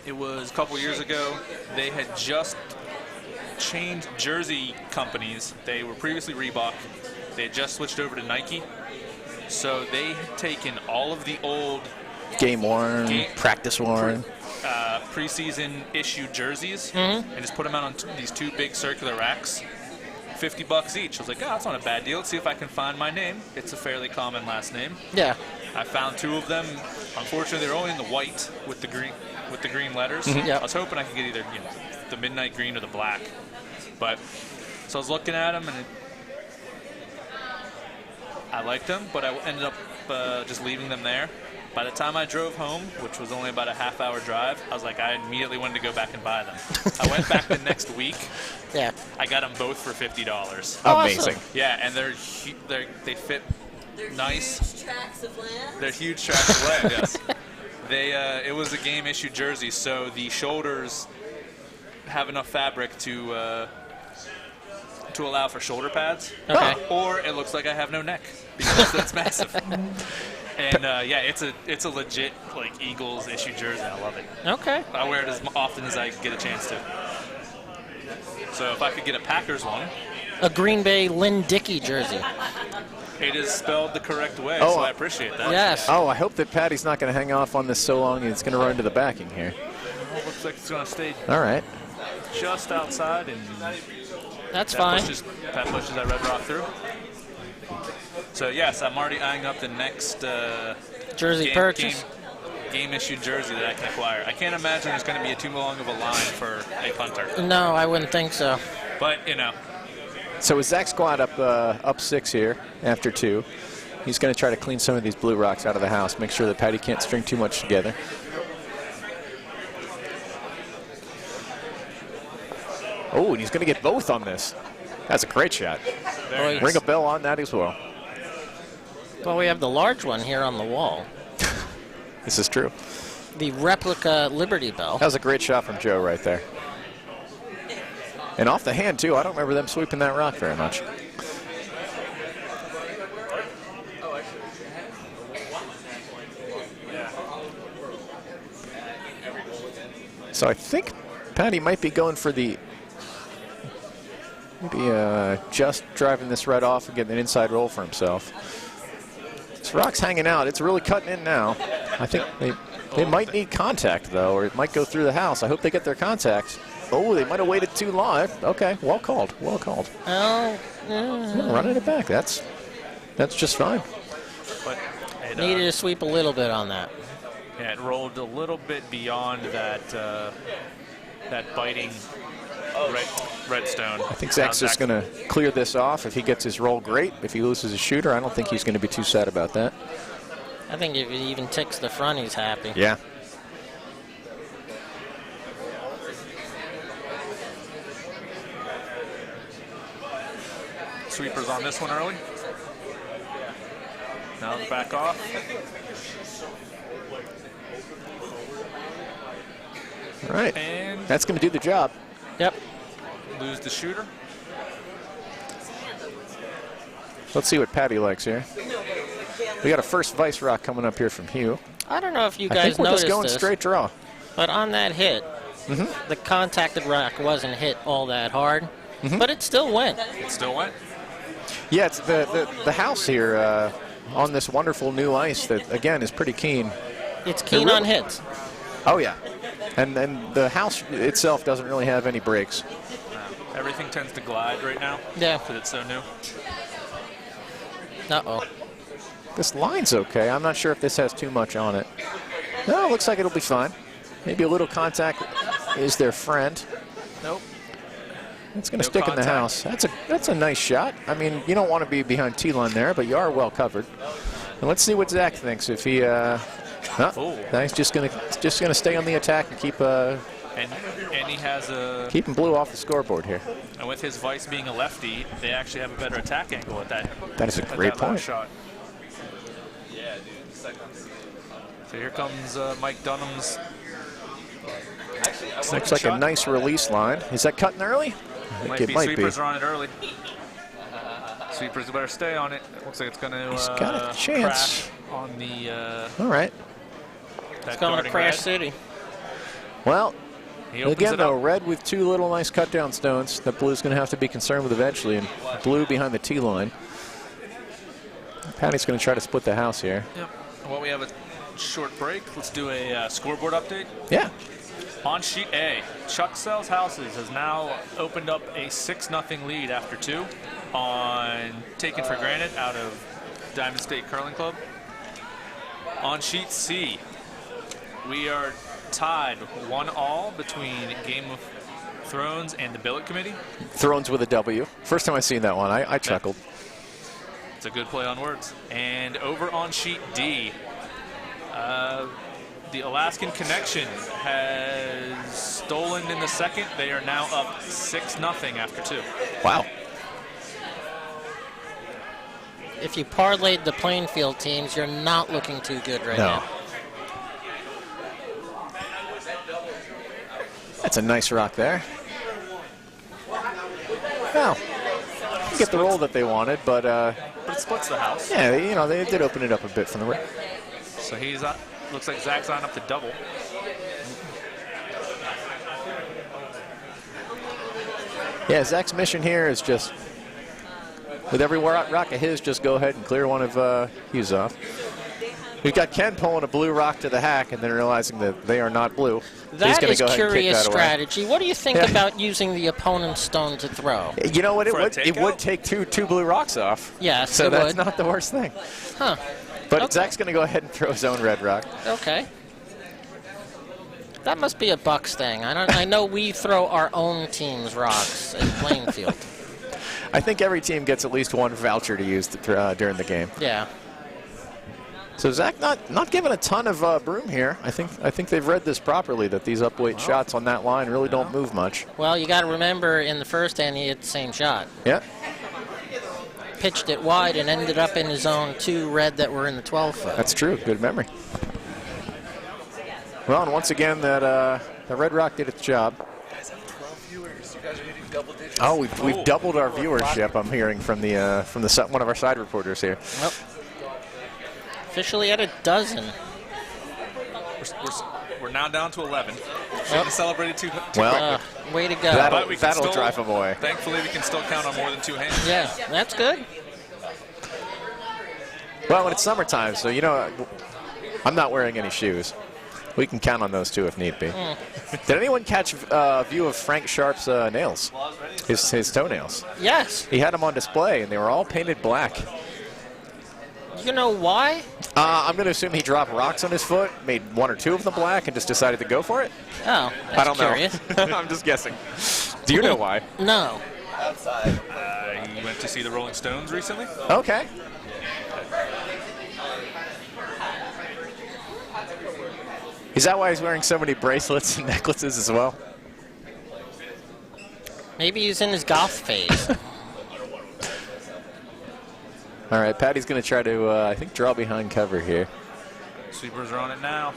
It was a couple years ago. They had just changed jersey companies. They were previously Reebok. They had just switched over to Nike. So they had taken all of the old
Game worn, practice worn.
preseason issued jerseys and just put them out on these 2 big circular racks. $50 each. I was like, oh, that's not a bad deal. Let's see if I can find my name. It's a fairly common last name.
Yeah.
I found 2 of them. Unfortunately, they're only in the white with the green letters.
Yeah.
I was hoping I could get either the midnight green or the black. But so I was looking at them and I liked them, but I ended up just leaving them there. By the time I drove home, which was only about a half-hour drive, I was like, I immediately wanted to go back and buy them. I went back the next week.
Yeah.
I got them both for $50.
Amazing.
Yeah, and they fit nice.
Tracts of land.
They're huge tracts of land. Yes. It was a game issued jersey, so the shoulders have enough fabric to allow for shoulder pads.
Okay.
Or it looks like I have no neck because that's massive. And yeah, it's a legit like Eagles issued jersey. I love it.
Okay.
I wear it as often as I get a chance to. So if I could get a Packers one,
A Green Bay Lynn Dickey jersey.
it is spelled the correct way,
Oh,
so I appreciate that.
Yes.
Oh, I hope that Patty's not going to hang off on this so long it's going to run into the backing here.
Well, looks like it's going to stay
All right.
just outside, and
That's fine.
that pushes that red rock through. So yes, I'm already eyeing up the next
Jersey purchase.
game issued jersey that I can acquire. I can't imagine there's going to be too long of a line for a punter,
No, I wouldn't think so.
but
So with Zach Squad up 6 here after 2, he's going to try to clean some of these blue rocks out of the house, make sure that Patty can't string too much together. Oh, and he's going to get both on this. That's a great shot.
very
Ring a bell on that as well.
Well, we have the large one here on the wall.
This is true.
The replica Liberty Bell.
That was a great shot from Joe right there. And off the hand, too. I don't remember them sweeping that rock very much. So I think Patty might be going for the, maybe just driving this red off and getting an inside roll for himself. This rock's hanging out. It's really cutting in now. I think they might need contact, though, or it might go through the house. I hope they get their contact. Oh, they might have waited too long. Okay, well called, well called.
Oh,
Running it back. That's just fine.
But it,
needed to sweep a little bit on that.
yeah, it rolled a little bit beyond that that biting redstone.
I think Zach's just going to clear this off. If he gets his roll, great. If he loses his shooter, I don't think he's going to be too sad about that.
I think if he even ticks the front, he's happy.
Yeah.
Sweepers on this one early. Now back off.
All right.
And
That's going to do the job.
Yep.
lose the shooter.
Let's see what Patty likes here. We got a first vice rock coming up here from Hugh.
I don't know if you
I
guys
think we're
noticed
just going
this,
straight draw.
but on that hit, the contacted rock wasn't hit all that hard, but it still went.
It still went.
Yeah, it's the house here on this wonderful new ice that, again, is pretty keen.
It's keen
really-
on hits.
Oh, yeah. And the house itself doesn't really have any breaks.
Everything tends to glide right now.
Yeah.
Because it's so new.
Uh-oh.
This line's okay. I'm not sure if this has too much on it. No, it looks like it'll be fine. Maybe a little contact is their friend.
Nope.
It's going to
No
stick in the
contact.
house. That's a nice shot. I mean, you don't want to be behind T-line there, but you are well covered. And let's see what Zach thinks. If he, he's just gonna stay on the attack and keep
And he has a.
keeping blue off the scoreboard here.
And with his vice being a lefty, they actually have a better attack angle at that.
That is a
at
great
that last
point.
shot. So here comes Mike Dunham's.
Looks like a nice release line. Is that cutting early? I think it might be.
Sweepers are on it early. Sweepers better stay on it. Looks like it's going to
He's got a chance.
crash on the.
All right.
That
It's going to
darting
Crash
red.
City.
Well,
He opens
again,
it
though,
up.
red with two little nice cut down stones that blue's going to have to be concerned with eventually, and blue behind the T line. Patty's going to try to split the house here.
Yep. Well, we have a short break. Let's do a scoreboard update.
Yeah.
On sheet A, Chuck Sells Houses has now opened up a 6-0 lead after 2 on Taken for Granted out of Diamond State Curling Club. On sheet C, we are tied 1-1 between Game of Thrones and the Billet Committee.
Thrones with a W. First time I seen that one, I chuckled.
It's a good play on words. And over on sheet D, the Alaskan Connection has stolen in the second. They are now up 6-0 after 2.
Wow.
If you parlayed the Plainfield teams, you're not looking too good right
No.
now.
That's a nice rock there. Well, get the roll that they wanted, but
But it splits the house.
yeah, they did open it up a bit from the red.
So he's looks like Zach's on up to double.
Yeah, Zach's mission here is just, with every rock of his, just go ahead and clear one of Hughes off. We've got Ken pulling a blue rock to the hack and then realizing that they are not blue. He's
That
gonna
is
go ahead and kick
curious
that away.
strategy. What do you think about using the opponent's stone to throw?
You know what?
For a
It would
takeout?
take two blue rocks off.
Yes,
So
it
that's
would.
not the worst thing.
Huh.
But
Okay.
Zach's going to go ahead and throw his own red rock.
Okay. That must be a Bucks thing. I know we throw our own team's rocks at Plainfield.
I think every team gets at least one voucher to use during the game.
Yeah.
So Zach not giving a ton of broom here. I think they've read this properly, that these upweight shots on that line really don't move much.
Well, you got to remember, in the first hand, he hit the same shot.
Yeah.
Pitched it wide and ended up in his own 2 red that were in the 12-foot.
That's true. Good memory. Well, and once again, that red rock did its job.
viewers. You guys are hitting double digits.
Oh, we've doubled our viewership. I'm hearing from one of our side reporters here.
Well, officially at a dozen.
We're now down to 11. Shouldn't have celebrated too
Well,
Way to go.
But we can
that'll
still-
drive them away.
Thankfully, we can still count on more than 2 hands.
Yeah, that's good.
Well, when it's summertime, so I'm not wearing any shoes. We can count on those two if need be. Did anyone catch a view of Frank Sharp's nails? His toenails.
Yes.
He had them on display, and they were all painted black.
You know why?
I'm going to assume he dropped rocks on his foot, made 1 or 2 of them black, and just decided to go for it.
Oh, that's
I don't
curious.
know. I'm just guessing. Do you know why?
No.
He went to see the Rolling Stones recently.
Okay. Is that why he's wearing so many bracelets and necklaces as well?
Maybe he's in his golf phase.
All right, Patty's going to try to, I think, draw behind cover here.
Sweepers are on it now.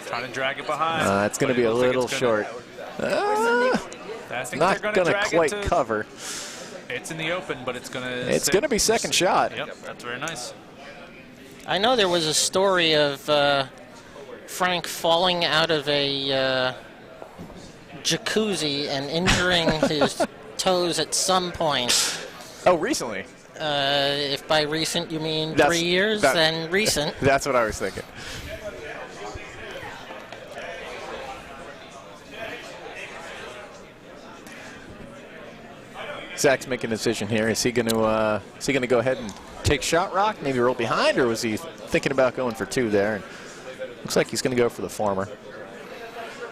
Trying to drag it behind.
It's going to be a little short.
I think
Not
they're
going to
drag
quite
it to,
cover.
It's in the open, but it's going to.
It's going to be second shot.
Yep, that's very nice.
I know there was a story of Frank falling out of a jacuzzi and injuring his toes at some point.
Oh, recently?
If by recent you mean
That's-
3 years,
that-
then recent.
That's what I was thinking. Zach's making a decision here. Is he going to go ahead and take shot rock, maybe roll behind, or was he thinking about going for 2 there? And looks like he's going to go for the former.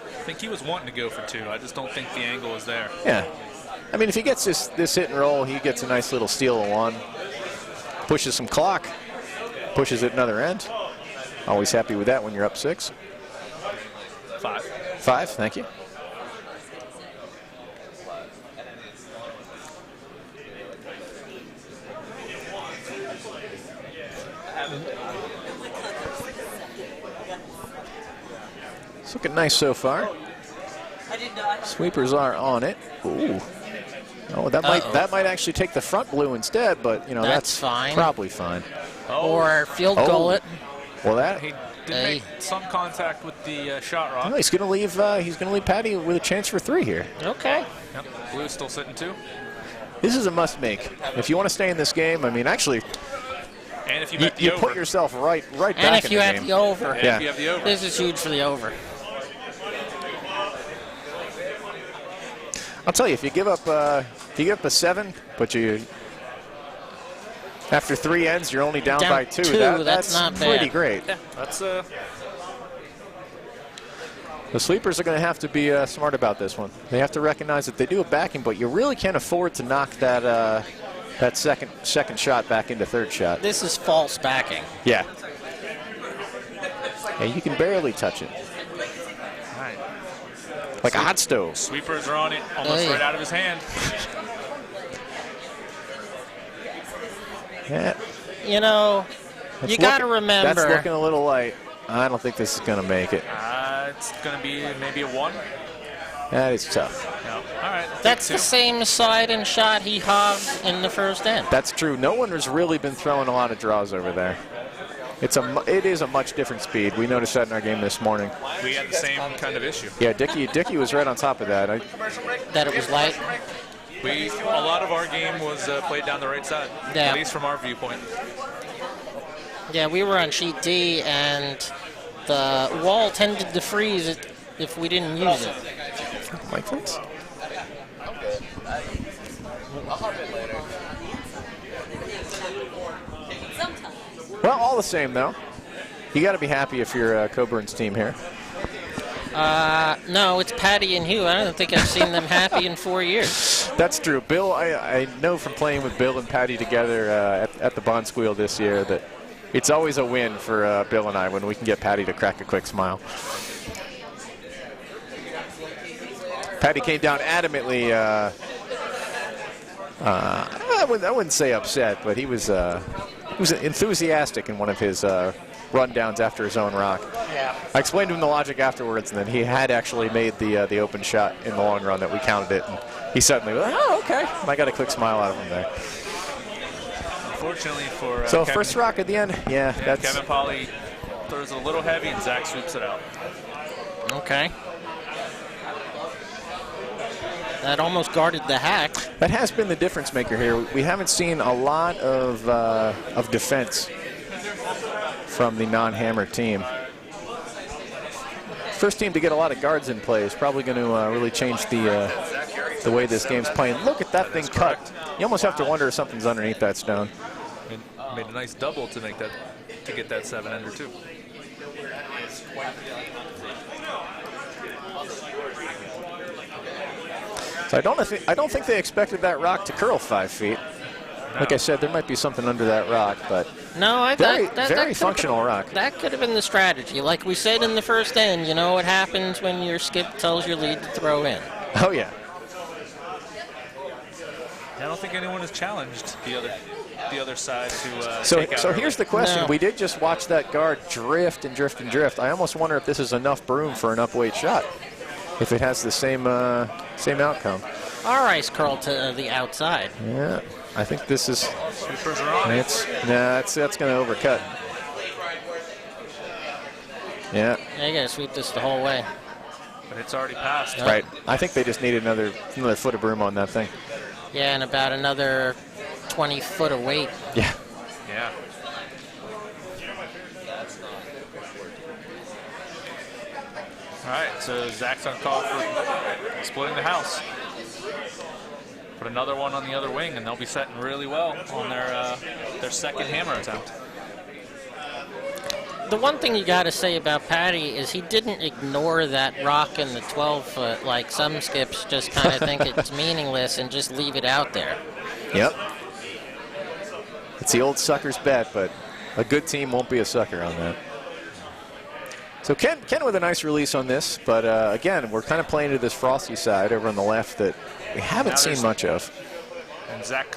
I think he was wanting to go for 2. I just don't think the angle is there.
Yeah. I mean, if he gets this hit and roll, he gets a nice little steal of 1. Pushes some clock. Pushes it another end. Always happy with that when you're up 6.
5.
5, thank you. It's looking nice so far. Sweepers are on it. Ooh. Oh, that might actually take the front blue instead, but that's
fine.
Probably fine.
Or field goal it.
Well, that
He did make some contact with the shot rock.
oh, he's going to leave Patty with a chance for 3 here.
Okay.
Yep. Blue's still sitting 2.
This is a must make. If you want to stay in this game, I mean, actually,
And if you bet the
you
over.
put yourself right
And
back
if
in
you
the
have
game.
the over.
And
Yeah.
if you have the over.
This is huge for the over.
I'll tell you, if you give up a 7, but after 3 ends, you're only down by 2.
2,
That's
not
pretty
bad.
great.
Yeah, that's
The Sweepers are going to have to be smart about this one. They have to recognize that they do a backing, but you really can't afford to knock that second shot back into 3rd shot.
This is false backing.
Yeah. And you can barely touch it.
right.
Like a hot stove.
Sweepers are on it, almost
Hey.
right out of his hand.
Yeah.
You know,
That's
you got to
looking-
remember.
That's looking a little light. I don't think this is going to make it.
It's going to be maybe a 1.
That is tough.
No. All right. I'll
That's
take
the
2.
same side and shot he hogged in the first end.
That's true. No one has really been throwing a lot of draws over there. It is a much different speed. We noticed that in our game this morning.
We had the same kind of issue.
Yeah, Dickey was right on top of that.
That it was light.
A lot of our game was played down the right side,
Yeah.
at least from our viewpoint.
Yeah, we were on sheet D, and the wall tended to freeze it if we didn't use it.
Like this? Well, all the same, though, you got to be happy if you're Coburn's team here.
No, it's Patty and Hugh. I don't think I've seen them happy in 4 years.
That's true. Bill, I know from playing with Bill and Patty together at the Bond Squeal this year that it's always a win for Bill and I when we can get Patty to crack a quick smile. Patty came down adamantly. I wouldn't say upset, but he was enthusiastic in one of his rundowns after his own rock.
Yeah.
I explained to him the logic afterwards, and then he had actually made the open shot in the long run that we counted it, and he suddenly was like, oh, okay. And I got a quick smile out of him there.
Unfortunately for
So
Kevin,
first rock at the end, yeah, that's
Kevin Polly throws it a little heavy, and Zach sweeps it out.
Okay. That almost guarded the hack.
that has been the difference maker here. We haven't seen a lot of defense from the non-hammer team. First team to get a lot of guards in play is probably going to really change the way this game's playing. Look at that thing cut. You almost have to wonder if something's underneath that stone.
And made a nice double to make that, to get that 7-ender too.
So I don't think they expected that rock to curl 5 feet. Like I said, there might be something under that rock, but
No,
very
that
functional rock.
That could have been the strategy. Like we said in the first end, you know what happens when your skip tells your lead to throw in.
Oh yeah.
I don't think anyone has challenged the other side to
So
take out
here's the question.
No.
We did just watch that guard drift and drift and drift. I almost wonder if this is enough broom for an upweight shot. If it has the same outcome.
Our ice curl to the outside.
Yeah, I think this is.
Sweepers are on it.
That's going to overcut. Yeah.
Yeah, you gotta sweep this the whole way.
But it's already passed.
Right. I think they just needed another foot of broom on that thing.
Yeah, and about another 20 foot of weight.
Yeah.
Yeah. All right, so Zach's on call for splitting the house. Put another one on the other wing, and they'll be setting really well on their second hammer attempt.
The one thing you got to say about Patty is he didn't ignore that rock in the 12-foot like some skips just kind of think it's meaningless and just leave it out there.
Yep. It's the old sucker's bet, but a good team won't be a sucker on that. So Ken with a nice release on this, but again, we're kind of playing to this frosty side over on the left that we haven't seen much of.
And Zach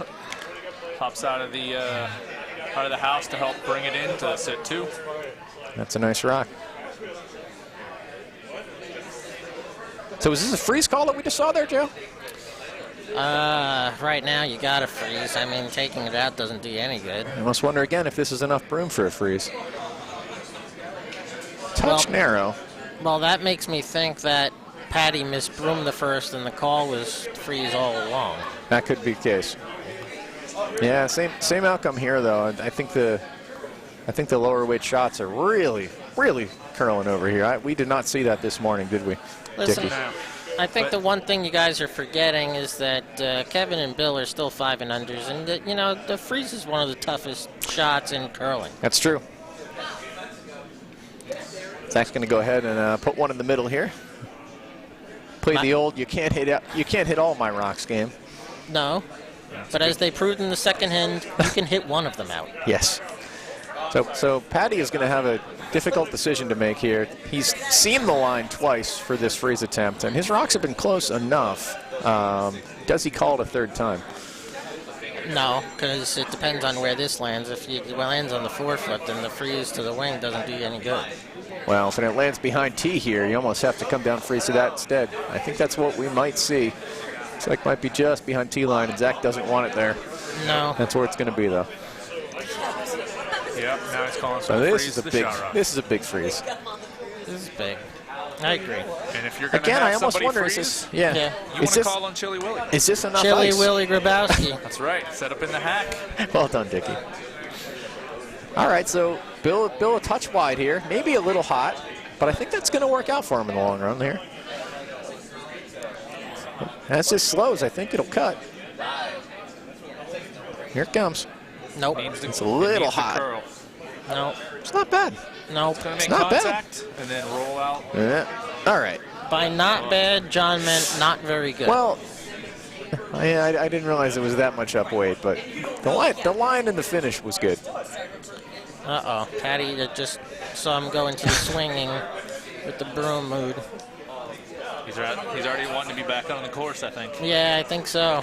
pops out of the house to help bring it in to sit two.
That's a nice rock. So is this a freeze call that we just saw there, Joe?
Right now you got to freeze. I mean, taking it out doesn't do you any good.
I must wonder again if this is enough broom for a freeze. Touch narrow.
Well, that makes me think that Patty misbroomed the first and the call was freeze all along.
That could be the case. Yeah, same outcome here though. I think the lower weight shots are really curling over here. We did not see that this morning, did we?
Listen,
Dickie?
I think the one thing you guys are forgetting is that Kevin and Bill are still 5 and unders, and that, you know, the freeze is one of the toughest shots in curling.
That's true. Zach's going to go ahead and put one in the middle here. Play the old you can't hit all my rocks game.
No, but as they proved in the second hand, you can hit one of them out.
Yes. So Patty is going to have a difficult decision to make here. He's seen the line twice for this freeze attempt, and his rocks have been close enough. Does he call it a third time?
No, because it depends on where this lands. If it lands on the 4-foot, then the freeze to the wing doesn't do you any good.
Well, if it lands behind T here, you almost have to come down freeze to that instead. I think that's what we might see. Looks like it might be just behind T line, and Zach doesn't want it there.
No.
That's where it's going to be, though.
Yep, now he's calling for
So
the
this
freeze
is a
the
big.
shot rock.
This is a big freeze.
This is big. I agree.
And if you're going to
Again,
have
I almost
somebody
wonder
freeze,
is this? Yeah.
Yeah.
you
Is
want to
this?
call on Chili Willy.
Is this enough
Chili
ice?
Willy Grabowski.
That's right. Set up in the hack.
Well done, Dickie. All right, so Bill a touch wide here, maybe a little hot, but I think that's going to work out for him in the long run here. As this slows, I think it'll cut. Here it comes.
Nope.
It's a little hot.
Curl.
Nope.
It's not bad.
Nope.
Gonna make
not bad.
contact and then roll out.
Yeah. All right.
By not bad, John meant not very good.
Well, I didn't realize it was that much up weight, but the line and the finish was good.
Uh-oh. Patty just saw him go into the swinging with the broom mood.
He's already wanting to be back on the course, I think.
Yeah, I think so.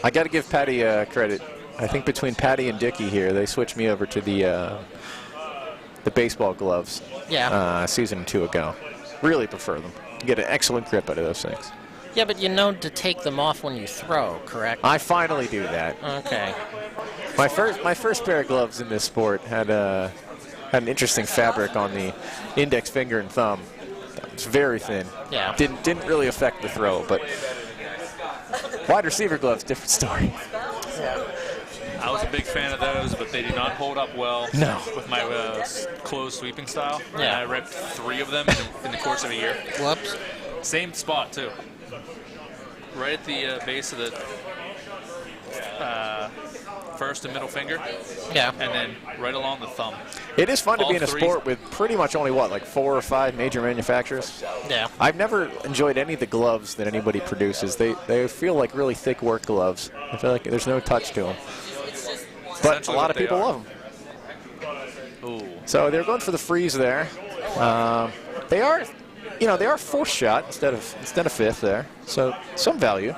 I got to give Patty credit. I think between Patty and Dickie here, they switched me over to the the baseball gloves
Yeah.
a season or two ago. Really prefer them. You get an excellent grip out of those things.
Yeah, but you know to take them off when you throw, correct?
I finally do that.
Okay.
My first pair of gloves in this sport had an interesting fabric on the index finger and thumb. It's very thin.
Yeah.
Didn't really affect the throw, but wide receiver gloves, different story.
I was a big fan of those, but they did not hold up well
No.
with my closed sweeping style.
Yeah.
And I ripped 3 of them in the course of a year.
Whoops.
Same spot, too. Right at the base of the first and middle finger,
Yeah.
and then right along the thumb.
It is fun to
All
be in a
three.
sport with pretty much only, like 4 or 5 major manufacturers?
Yeah.
I've never enjoyed any of the gloves that anybody produces. They feel like really thick work gloves. I feel like there's no touch to them. But a
essentially
lot
what
of
they
people
are.
love them.
Ooh.
So they're going for the freeze there. They are fourth shot instead of fifth there. So some value.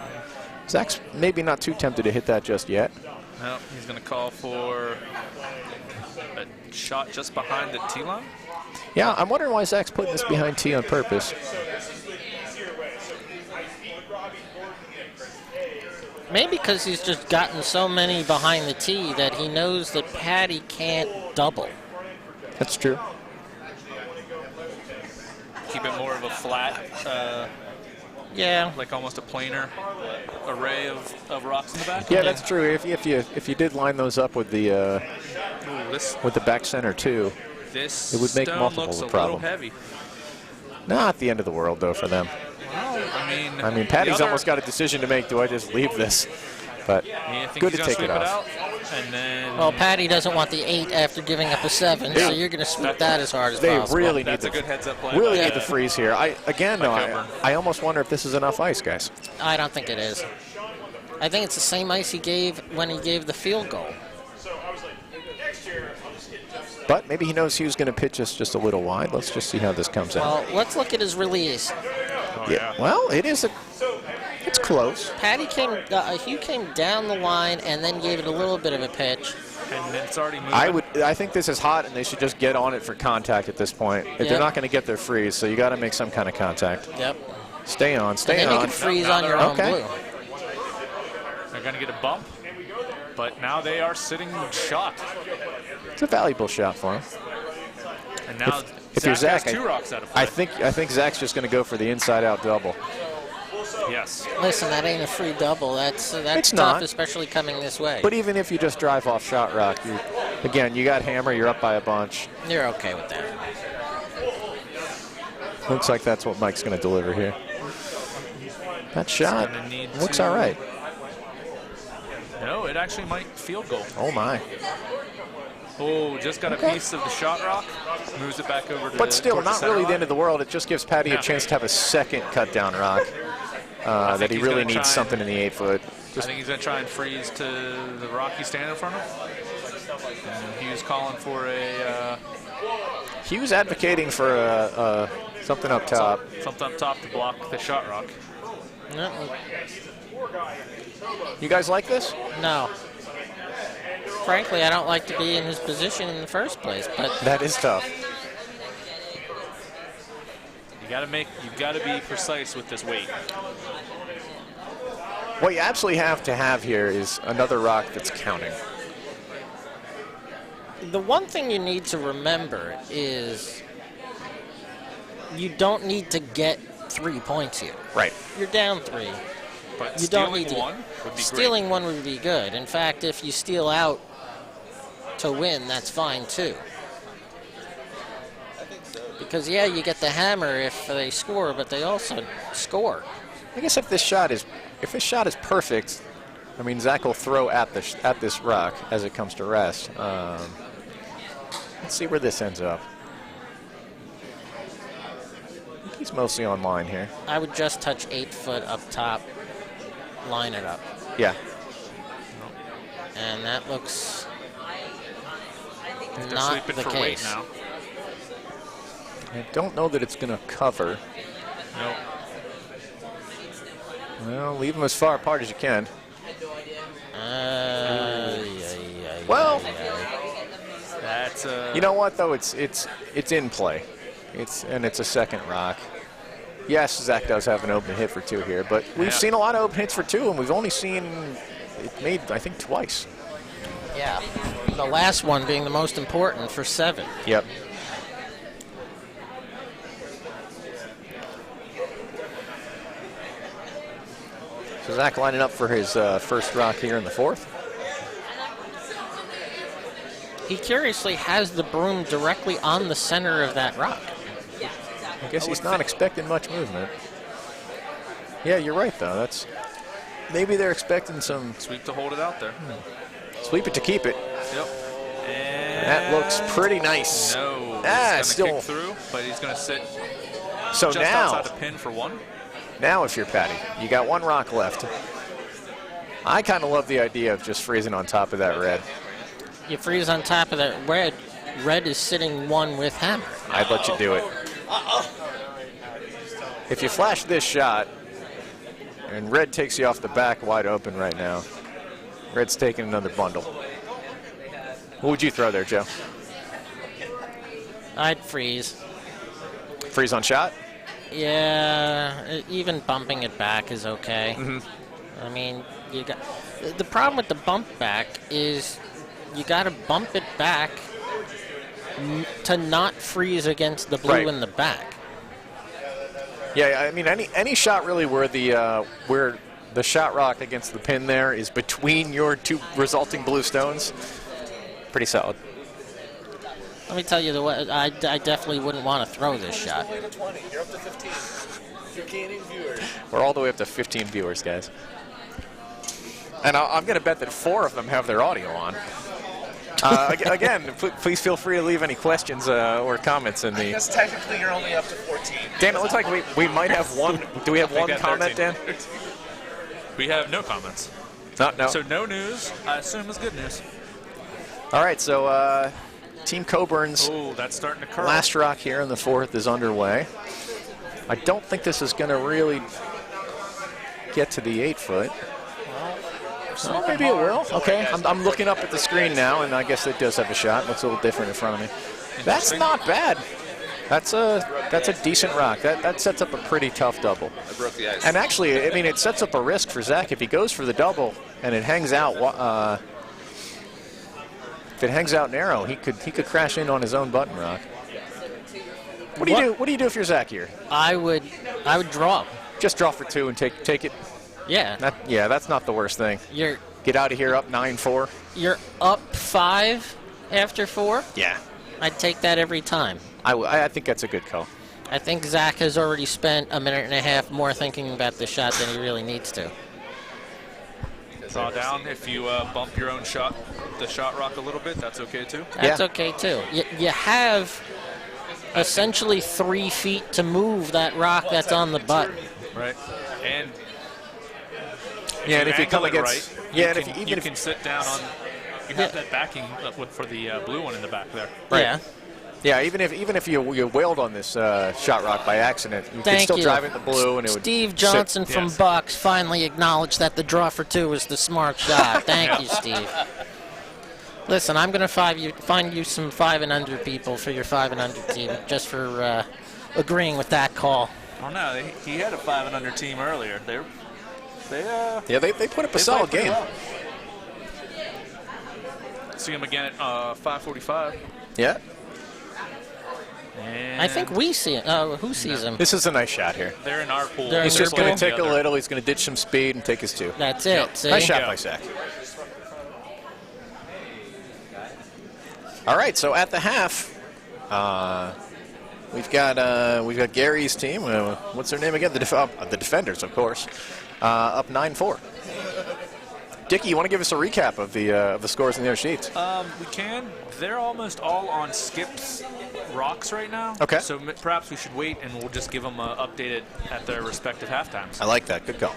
Zach's maybe not too tempted to hit that just yet.
No, he's going to call for a shot just behind the tee line.
Yeah, I'm wondering why Zach's putting this behind tee on purpose.
Maybe because he's just gotten so many behind the tee that he knows that Patty can't double.
That's true.
Keep it more of a flat,
Yeah.
like almost a planar array of rocks in the back.
Yeah, that's true. If you did line those up with the
Ooh, this
back center too,
this
it would make
stone
multiple
looks
a
a
problem.
little heavy.
not the end of the world though for them.
Well,
I mean, Patty's almost got a decision to make. Do I just leave this? But
I think
good
he's
to
gonna
take
sweep
it
it
off.
out, and then
Well, Patty doesn't want the 8 after giving up a 7, so you're going to sweep that as hard as
They
possible.
really need
that's a
the
good heads-up play.
really
by,
need the freeze here. I
Coburn.
almost wonder if this is enough ice, guys.
I don't think it is. I think it's the same ice he gave when he gave the field goal.
But maybe he knows he was going to pitch us just a little wide. Let's just see how this comes out.
Well, let's look at his release.
Yeah. Well, it's close.
Patty Hugh came down the line and then gave it a little bit of a pitch.
and it's already moving.
I think this is hot, and they should just get on it for contact at this point. If
Yep.
they're not going to get their freeze, so you got to make some kind of contact.
Yep.
Stay on,
And
stay
then you
on.
can freeze
Now
on your
they're
own
okay.
blue.
They're going to get a bump, but now they are sitting shot.
It's a valuable shot for him.
And now
If you're Zach,
has 2 rocks out of play.
I think Zach's just going to go for the inside-out double.
Yes.
Listen, that ain't a free double. That's
It's
tough,
not.
especially coming this way.
But even if you just drive off shot rock, you got hammer, you're up by a bunch.
You're okay with that.
Looks like that's what Mike's going to deliver here. That shot
gonna need
looks
to-
all right.
No, it actually might field goal.
Oh, my.
Oh, just got a piece of the shot rock. Moves it back over to
But still,
towards
not
center
really the
line.
end of the world. It just gives Patty a chance to have a second cut down rock that
think
he
he's
really
gonna
needs
try
something in the 8-foot.
I think he's going to try and freeze to the rock he's standing in front of. And he was calling for a
He was advocating for something up top.
something up top to block the shot rock.
You guys like this?
No. Frankly, I don't like to be in his position in the first place, but
That is tough.
You've got to be precise with this weight.
What you absolutely have to have here is another rock that's counting.
the one thing you need to remember is you don't need to get 3 points here.
Right.
You're down 3.
But
You don't
stealing
need to.
one would be
Stealing one would be good. In fact, if you steal out to win, that's fine too. Because yeah, you get the hammer if they score, but they also score.
I guess if this shot is perfect, I mean Zach will throw at this rock as it comes to rest. Let's see where this ends up. He's mostly on line here.
I would just touch 8 foot up top, line it up,
Yeah.
and that looks
They're
not
sweeping
the
for weight
case.
now.
I don't know that it's going to cover.
Nope.
Well, leave them as far apart as you can.
Yeah,
Well,
That's It's
You know what though? It's in play. It's a second rock. Yes, Zach does have an open hit for 2 here, but we've seen a lot of open hits for 2, and we've only seen it made, I think, twice.
Yeah. The last one being the most important for 7.
Yep. So Zach lining up for his first rock here in the 4th.
He curiously has the broom directly on the center of that rock.
I guess he's not expecting much movement. Yeah, you're right, though. That's maybe they're expecting some
sweep to hold it out there.
Sweep it to keep it.
Yep. And
that looks pretty nice.
No,
it's
still kick through, but he's going to sit
so
just
now,
outside the pin for 1.
Now, if you're Patty, you got 1 rock left. I kind of love the idea of just freezing on top of that red.
You freeze on top of that red. Red is sitting 1 with hammer.
I'd let you do it. If you flash this shot, and red takes you off the back wide open right now, red's taking another bundle. What would you throw there, Joe?
I'd freeze.
Freeze on shot?
Yeah, even bumping it back is okay. I mean, you got the problem with the bump back is you got to bump it back to not freeze against the blue in the back.
Yeah, I mean any shot really where the shot rock against the pin there is between your 2 resulting blue stones, pretty solid.
Let me tell you the way I definitely wouldn't want to throw this shot.
You're up to 15. You're gaining viewers.
We're all the way up to 15 viewers, guys. And I'm going to bet that 4 of them have their audio on. Again, please feel free to leave any questions or comments in the.
I guess technically you're only up to 14.
Dan, it looks like we might have one. Do we have one comment,
13.
Dan?
We have no comments.
No.
So no news. I assume is good news.
All right, so Team Coburn's
that's starting to curl.
last rock here in the 4th is underway. I don't think this is going to really get to the 8-foot. Oh, maybe it will. Okay, I'm looking up at the screen now, and I guess it does have a shot. Looks a little different in front of me. That's not bad. That's a decent rock. That sets up a pretty tough double.
I broke the ice.
And actually, I mean, it sets up a risk for Zach if he goes for the double and it hangs out. If it hangs out narrow, he could crash in on his own button rock. What do you do? What do you do if you're Zach here?
I would draw.
Just draw for 2 and take it.
Yeah.
That's not the worst thing. Get out of here up 9-4.
You're up 5 after 4.
Yeah.
I'd take that every time.
I think that's a good call.
I think Zach has already spent a minute and a half more thinking about the shot than he really needs to.
Draw down. If you bump your own shot, the shot rock a little bit, that's okay too.
That's okay too. You have essentially 3 feet to move that rock that's on the button.
Right. And
and if you come against,
right, you can sit down on. You have that backing for the blue one in the back there.
Right.
Yeah.
Yeah, even if you wailed on this shot rock by accident, you could still drive it in the blue, and it would.
Steve Johnson from Bucks finally acknowledged that the draw for 2 is the smart shot. Thank you, Steve. Listen, I'm going to find you some 5 and under people for your 5 and under team, just for agreeing with that call.
Oh no, he had a 5 and under team earlier.
They put up a solid game.
Well. See him again at 5:45.
Yeah.
And
I think we see it. Who sees him?
This is a nice shot here.
they're in our pool.
He's just going to take a little. He's going to ditch some speed and take his 2.
That's it. See?
Nice shot by Zach. All right, so at the half, we've got Gary's team. What's their name again? The Defenders, of course. Up 9-4. Dickie, you want to give us a recap of the scores in the other sheets?
We can. They're almost all on Skip's rocks right now.
Okay.
So perhaps we should wait and we'll just give them updated at their respective halftimes.
I like that. Good call.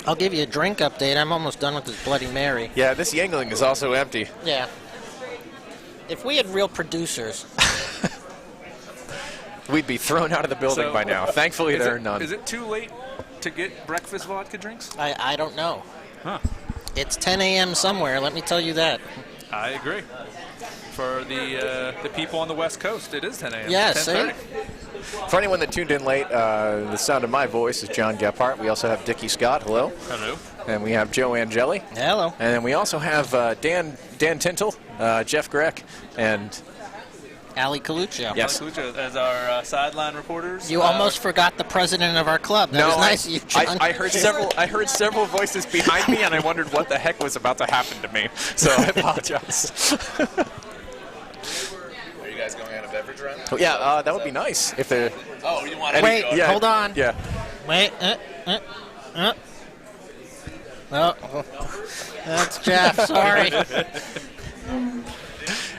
I'll give you a drink update. I'm almost done with this Bloody Mary.
Yeah, this Yingling is also empty.
Yeah. If we had real producers,
we'd be thrown out of the building by now. Thankfully, there are none.
Is it too late to get breakfast vodka drinks?
I don't know.
Huh.
It's 10 a.m. somewhere, let me tell you that.
I agree. For the people on the West Coast, it is 10 a.m.
Yeah,
10:30.
For anyone that tuned in late, the sound of my voice is John Gephardt. We also have Dickie Scott. Hello.
Hello.
And we have Joe Angeli.
Hello.
And then we also have Dan Tintle, Jeff Greck, and
Ali Coluccio.
Yes.
Lucha as our sideline reporters.
You almost forgot the president of our club. That was nice of you, John.
I heard several voices behind me, and I wondered what the heck was about to happen to me. So I apologize.
Are you guys going on a beverage run?
Oh, yeah, that would be nice if they're.
Oh, you want to
Wait,
Yeah,
hold on.
Yeah.
Wait. Oh, that's Jeff. Sorry.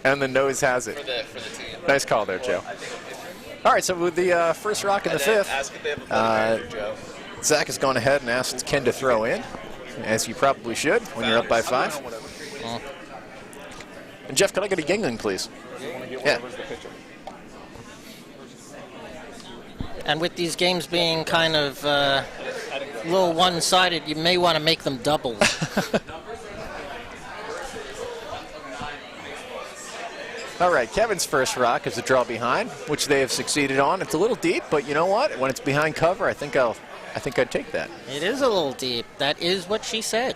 And the nose has it.
for the team?
Nice call there, Joe. All right, so with the first rock in the fifth,
Ask if they have a funny manager, Joe.
Zach has gone ahead and asked Ken to throw in, as you probably should when you're up by 5. And Jeff, can I get a Yingling, please? Yeah.
And with these games being kind of a little one-sided, you may want to make them doubles.
All right, Kevin's first rock is a draw behind, which they have succeeded on. It's a little deep, but you know what? When it's behind cover, I think I'd take that.
It is a little deep. That is what she said.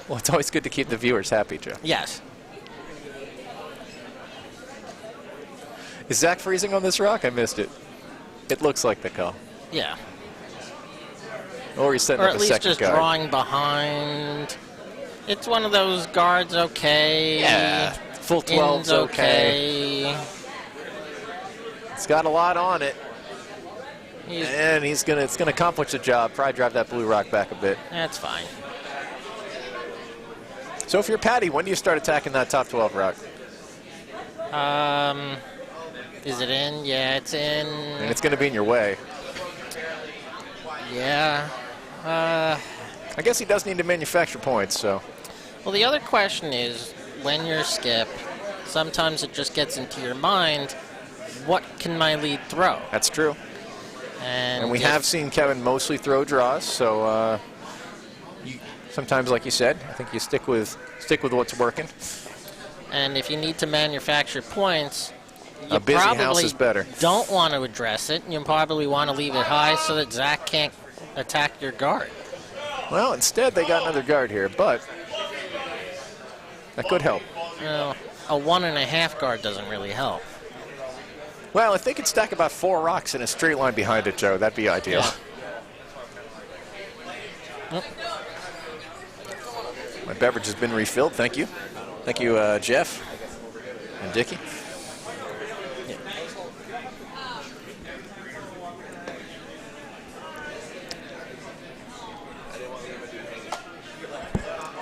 Well, it's always good to keep the viewers happy, Joe.
Yes.
Is Zach freezing on this rock? I missed it. It looks like the call.
Yeah.
Or he's setting
Or
up
at
a
least
second
just
guard.
drawing behind. It's one of those guards, okay.
Yeah, full 12's
Ins,
okay. It's got a lot on it, and it's gonna accomplish the job. Probably drive that blue rock back a bit.
That's fine.
So if you're Patty, when do you start attacking that top 12 rock?
Is it in? Yeah, it's in.
And it's gonna be in your way.
Yeah.
I guess he does need to manufacture points, so.
Well, the other question is, when you're skip, sometimes it just gets into your mind, what can my lead throw?
That's true. And we
if-
have seen Kevin mostly throw draws, so sometimes, like you said, I think you stick with what's working.
And if you need to manufacture points, you
A busy
probably
house is better.
don't want to address it. You probably want to leave it high so that Zach can't attack your guard.
Well, instead they got another guard here, but that could help.
You know, a 1.5 guard doesn't really help.
Well, if they could stack about 4 rocks in a straight line behind it, Joe, that'd be ideal.
Yeah.
My beverage has been refilled. Thank you. Thank you, Jeff and Dickie.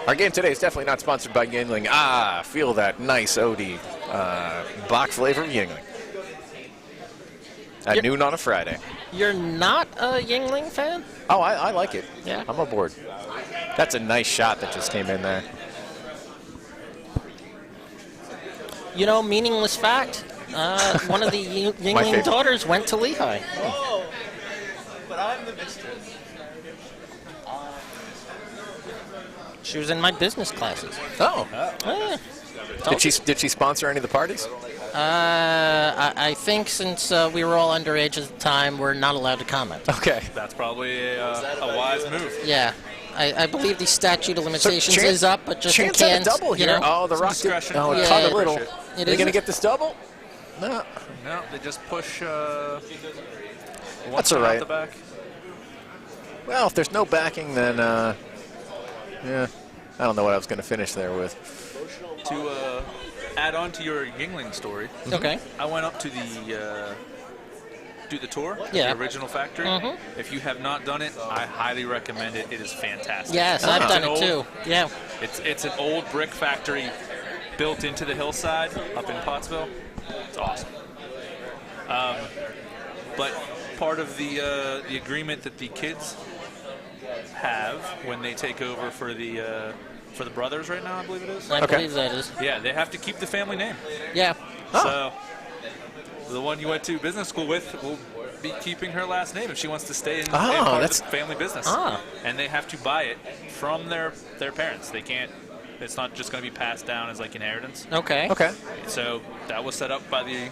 Our game today is definitely not sponsored by Yingling. Ah, feel that nice Odie Bach flavor of Yingling. At noon on a Friday.
You're not a Yingling fan?
Oh, I like it.
Yeah.
I'm aboard. That's a nice shot that just came in there.
You know, meaningless fact, one of the Yingling
favorite.
daughters went to Lehigh.
Oh, but I'm the mistress.
She was in my business classes.
Oh.
Eh.
Did she sponsor any of the parties?
I think since we were all underage at the time, we're not allowed to comment.
Okay.
That's probably a wise move.
Yeah. I believe the statute of limitations
chance-
is up, but just in
Chance at a
case,
double
you
here.
know.
Oh, the rock did,
discretion.
oh, it
Yeah,
caught
it-
a little.
it
Are they going to
isn't.
get this double? No.
No, they just push
That's
one
all
out
right.
the back.
Well, if there's no backing, then, yeah. I don't know what I was going to finish there with.
To add on to your Yingling story,
Okay.
I went up to do the tour at
Yeah.
the original factory.
Mhm.
If you have not done it, I highly recommend it. It is fantastic.
Yes, I've
It's
done
an
it too. Yeah.
It's an old brick factory built into the hillside up in Pottsville. It's awesome. But part of the agreement that the kids have when they take over for the brothers right now, I believe it is.
I
Okay.
believe that is.
Yeah, they have to keep the family name.
Yeah.
Oh.
So the one you went to business school with will be keeping her last name if she wants to stay in
Oh,
part
that's-
of the family business.
Ah.
And they have to buy it from their parents. They can't. It's not just going to be passed down as like inheritance.
Okay.
Okay.
So that was set up by the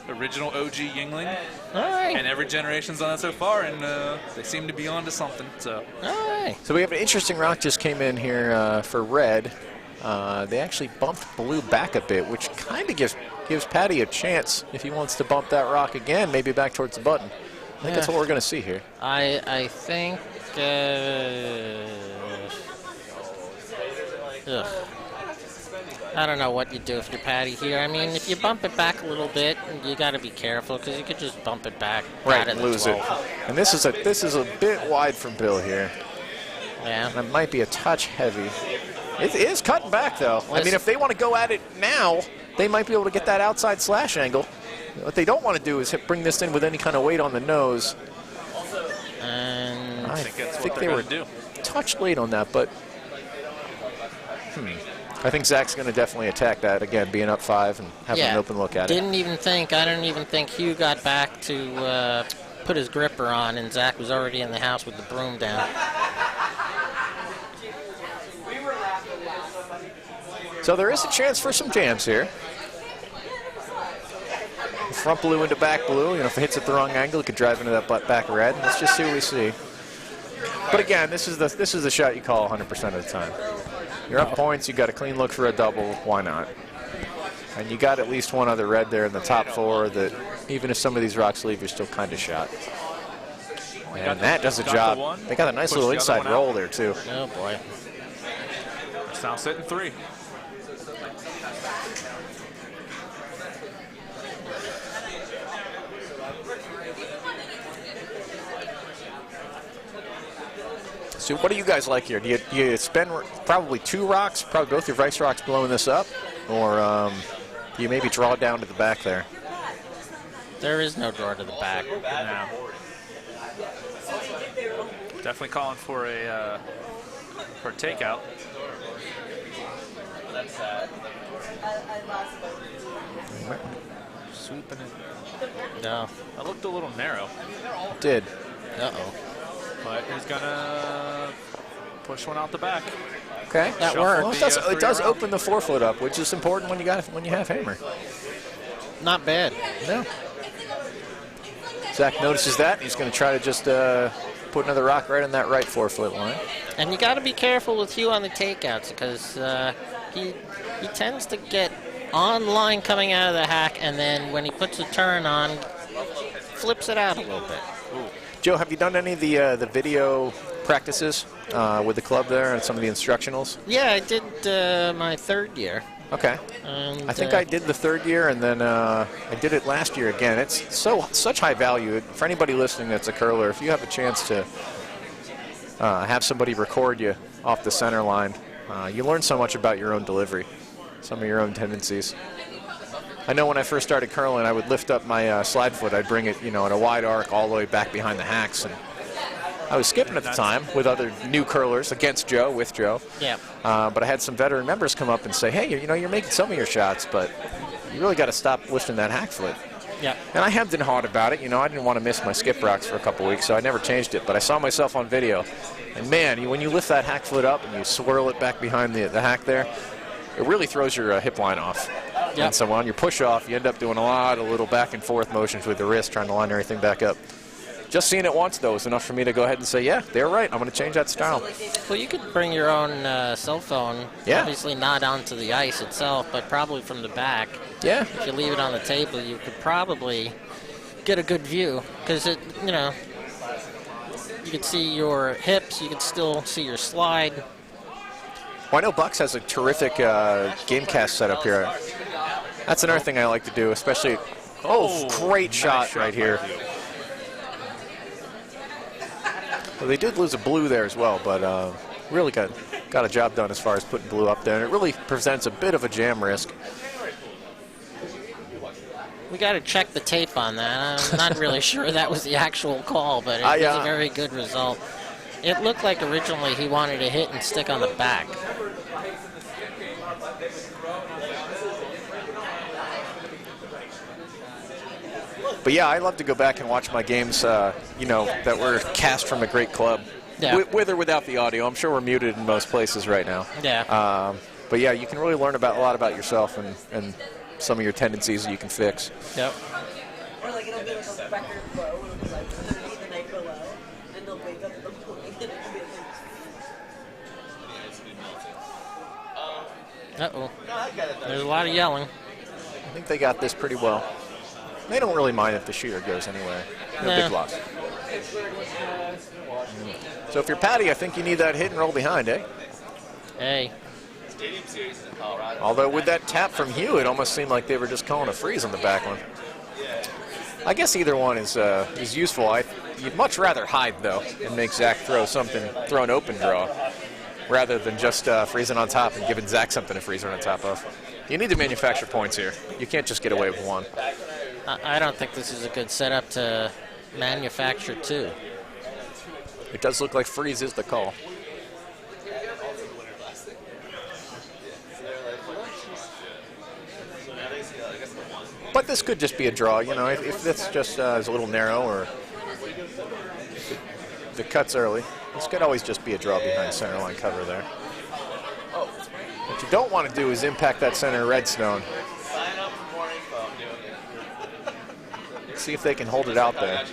original OG Yingling,
All right.
and every generation's done that so far, and they seem to be on to something. So
All right.
So we have an interesting rock just came in here for red. They actually bumped blue back a bit, which kind of gives Patty a chance if he wants to bump that rock again, maybe back towards the button. I think that's what we're going to see here.
I think. Ugh. I don't know what you do if you're Patty here. I mean, if you bump it back a little bit, you got to be careful because you could just bump it back.
Right,
at
and
the
lose it.
12.
And this is a bit wide from Bill here.
Yeah.
That might be a touch heavy. It is cutting back, though. I mean,
Listen.
if they want to go at it now, they might be able to get that outside slash angle. What they don't want to do is bring this in with any kind of weight on the nose.
And
I
think that's
think
what
they
they're
were
going to do.
touched late on that, but I think Zach's going to definitely attack that again, being up 5 and having an open look at it.
I don't even think Hugh got back to put his gripper on, and Zach was already in the house with the broom down.
So there is a chance for some jams here. Front blue into back blue. You know, if it hits at the wrong angle, it could drive into that back red. Let's just see what we see. But again, this is the shot you call 100% of the time. You're up points. You got a clean look for a double. Why not? And you got at least one other red there in the top 4 that even if some of these rocks leave, you're still kind of shot. And that does a job. They got a nice little inside roll there too.
Oh boy.
It's now sitting 3.
So what do you guys like here? Do you spend probably 2 rocks, probably both your vice rocks blowing this up, or do you maybe draw down to the back there?
There is no draw to the back.
No. Definitely calling for a takeout. Sweeping it.
No.
That looked a little narrow,
Did.
Uh-oh.
but he's gonna push one out the back.
Okay, that
Shuffle
works.
the,
Well, it does
three around.
open the 4-foot up, which is important when you have hammer.
Not bad.
No. Zach notices that, and he's going to try to just put another rock right in that right 4-foot line.
And you got to be careful with Hugh on the takeouts because he tends to get on line coming out of the hack, and then when he puts a turn on, flips it out a little bit.
Joe, have you done any of the video practices with the club there and some of the instructionals?
Yeah, I did my 3rd year.
Okay.
And,
I think I did the 3rd year, and then I did it last year again. It's such high value. For anybody listening that's a curler, if you have a chance to have somebody record you off the center line, you learn so much about your own delivery, some of your own tendencies. I know when I first started curling, I would lift up my slide foot. I'd bring it, in a wide arc all the way back behind the hacks, and I was skipping at the time with other new curlers against Joe, with Joe.
Yeah.
But I had some veteran members come up and say, hey, you're making some of your shots, but you really got to stop lifting that hack foot.
Yeah.
And I hemmed and hawed about it. I didn't want to miss my skip rocks for a couple weeks, so I never changed it. But I saw myself on video. And, man, when you lift that hack foot up and you swirl it back behind the hack there, it really throws your hip line off.
Yep.
And so on your push-off, you end up doing a lot of little back-and-forth motions with the wrist, trying to line everything back up. Just seeing it once, though, is enough for me to go ahead and say, yeah, they're right. I'm going to change that style.
Well, you could bring your own cell phone.
Yeah.
Obviously not onto the ice itself, but probably from the back.
Yeah.
If you leave it on the table, you could probably get a good view because you could see your hips. You could still see your slide.
Well, I know Bucks has a terrific Gamecast setup here. That's another thing I like to do, especially. Oh, great shot right here. Well, they did lose a blue there as well, but really got a job done as far as putting blue up there. And it really presents a bit of a jam risk.
We got to check the tape on that. I'm not really sure that was the actual call, but it was a very good result. It looked like originally he wanted to hit and stick on the back.
But yeah, I love to go back and watch my games, you know, that were cast from a great club.
Yeah.
With or without the audio. I'm sure we're muted in most places right now.
Yeah.
But yeah, you can really learn a lot about yourself and some of your tendencies that you can fix.
Yep.
Or like it'll be like a record low, and it'll be like underneath the night below, and they'll wake up in the morning and it'll be like,
Uh-oh. There's a lot of yelling.
I think they got this pretty well. They don't really mind if the shooter goes anywhere. No
Nah.
big loss. So if you're Patty, I think you need that hit and roll behind, eh?
Hey.
Although with that tap from Hugh, it almost seemed like they were just calling a freeze on the back one. I guess either one is useful. You'd much rather hide, though, and make Zach throw an open draw, rather than just freezing on top and giving Zach something to freeze on top of. You need to manufacture points here. You can't just get away with one.
I don't think this is a good setup to manufacture two.
It does look like freeze is the call. But this could just be a draw, you know, if this just is a little narrow or if it cuts early. This could always just be a draw behind center line cover there. What you don't want to do is impact that center redstone. See if they can hold it out there.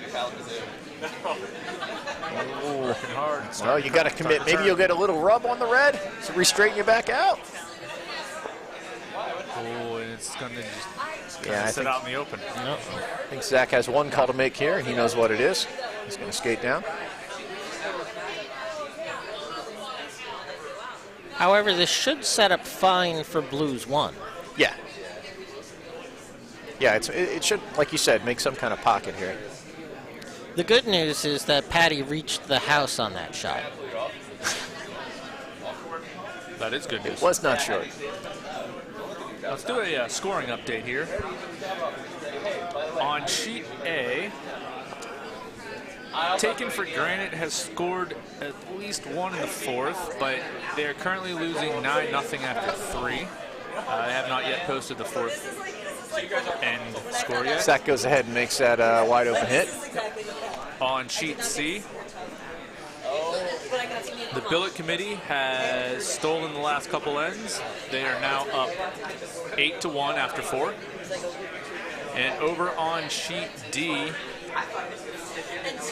Ooh. Well, you got to commit. Maybe you'll get a little rub on the red to re-straighten you back out.
Oh, and it's going to just
Yeah, I
sit out in the open.
I think Zach has one call to make here, and he knows what it is. He's going to skate down.
However, this should set up fine for Blues 1.
Yeah. Yeah, it should, like you said, make some kind of pocket here.
The good news is that Patty reached the house on that shot.
That is good news.
Was not short.
Let's do a scoring update here. On sheet A, Taken for Granted has scored at least one in the fourth, but they are currently losing 9-0 after 3. They have not yet posted the fourth end score yet.
Zach goes ahead and makes that wide open hit.
On sheet C, the billet committee has stolen the last couple ends. They are now up 8-1 after 4. And over on sheet D,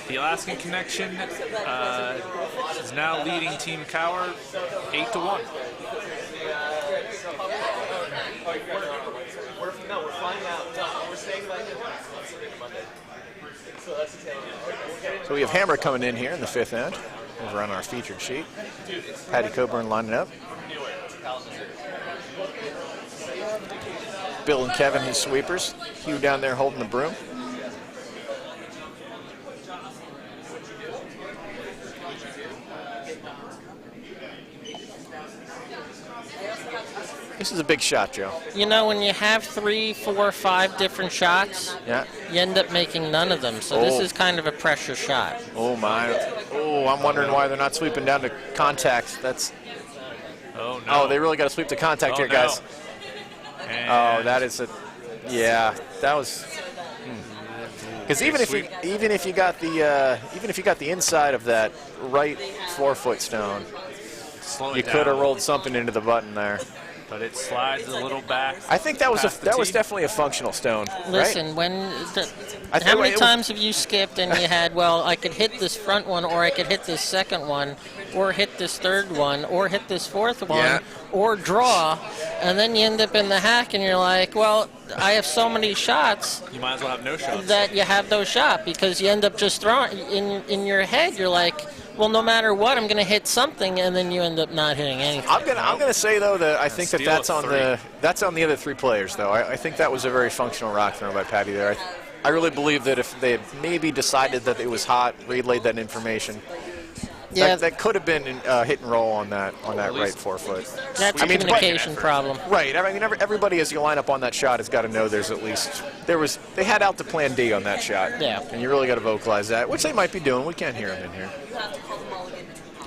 the Alaskan Connection is now leading Team Cower 8-1.
So we have Hammer coming in here in the fifth end, over on our featured sheet. Patty Coburn lining up. Bill and Kevin, his sweepers. Hugh down there holding the broom. This is a big shot, Joe.
You know, when you have 3, 4, 5 different shots,
Yeah.
you end up making none of them. So this is kind of a pressure shot.
Oh, my. Oh, I'm wondering why they're not sweeping down to contact. That's.
Oh, no.
Oh, they really got to sweep to contact here, guys.
And
Oh, that is a. Yeah, that was. Because even if you got the inside of that right 4-foot stone,
slow it
you
down,
could have rolled something into the button there.
but it slides a little back.
I think that was
past the
that was
tee.
definitely a functional stone.
Listen,
right?
when
I
how
think
many
it was-
times have you skipped and you had, well, I could hit this front one, or I could hit this second one, or hit this third one, or hit this fourth one,
Yeah.
or draw, and then you end up in the hack and you're like, well, I have so many shots
You might as well have no shots.
that you have those shot, because you end up just throwing in your head. You're like, well, no matter what, I'm going to hit something, and then you end up not hitting anything.
I'm gonna say though that I think
Steal
that's
a
on
three.
that's on the other 3 players though. I think that was a very functional rock throw by Patty there. I really believe that if they had maybe decided that it was hot, relayed that information,
Yeah,
that could have been hit and roll on that right
least
4-foot.
that's
I
a
mean,
communication problem.
Right. I mean, everybody as you line up on that shot has got to know there's at least they had out the plan D on that shot.
Yeah.
And you really got to vocalize that, which they might be doing. We can't hear them in here.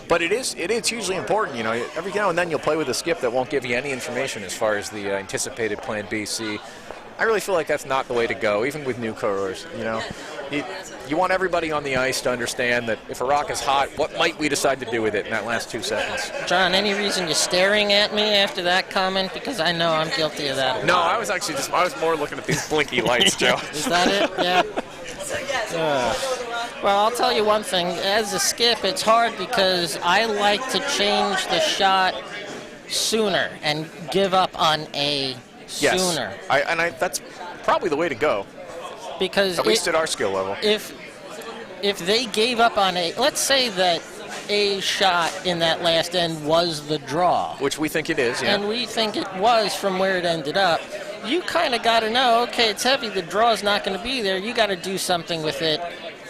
But it is hugely important. You know, every now and then you'll play with a skip that won't give you any information as far as the anticipated plan B, C, I really feel like that's not the way to go, even with new coureurs. You know, you want everybody on the ice to understand that if a rock is hot, what might we decide to do with it in that last 2 seconds?
John, any reason you're staring at me after that comment? Because I know I'm guilty of that.
No, I was actually I was more looking at these blinky lights, Joe.
Is that it? Yeah.
So yes.
Well, I'll tell you one thing. As a skip, it's hard because I like to change the shot sooner and give up on A sooner.
Yes, that's probably the way to go,
Because
at least at our skill level.
if they gave up on A, let's say that A shot in that last end was the draw,
Which we think it is, yeah.
and we think it was from where it ended up, you kind of got to know, okay, it's heavy, the draw's not going to be there, you got to do something with it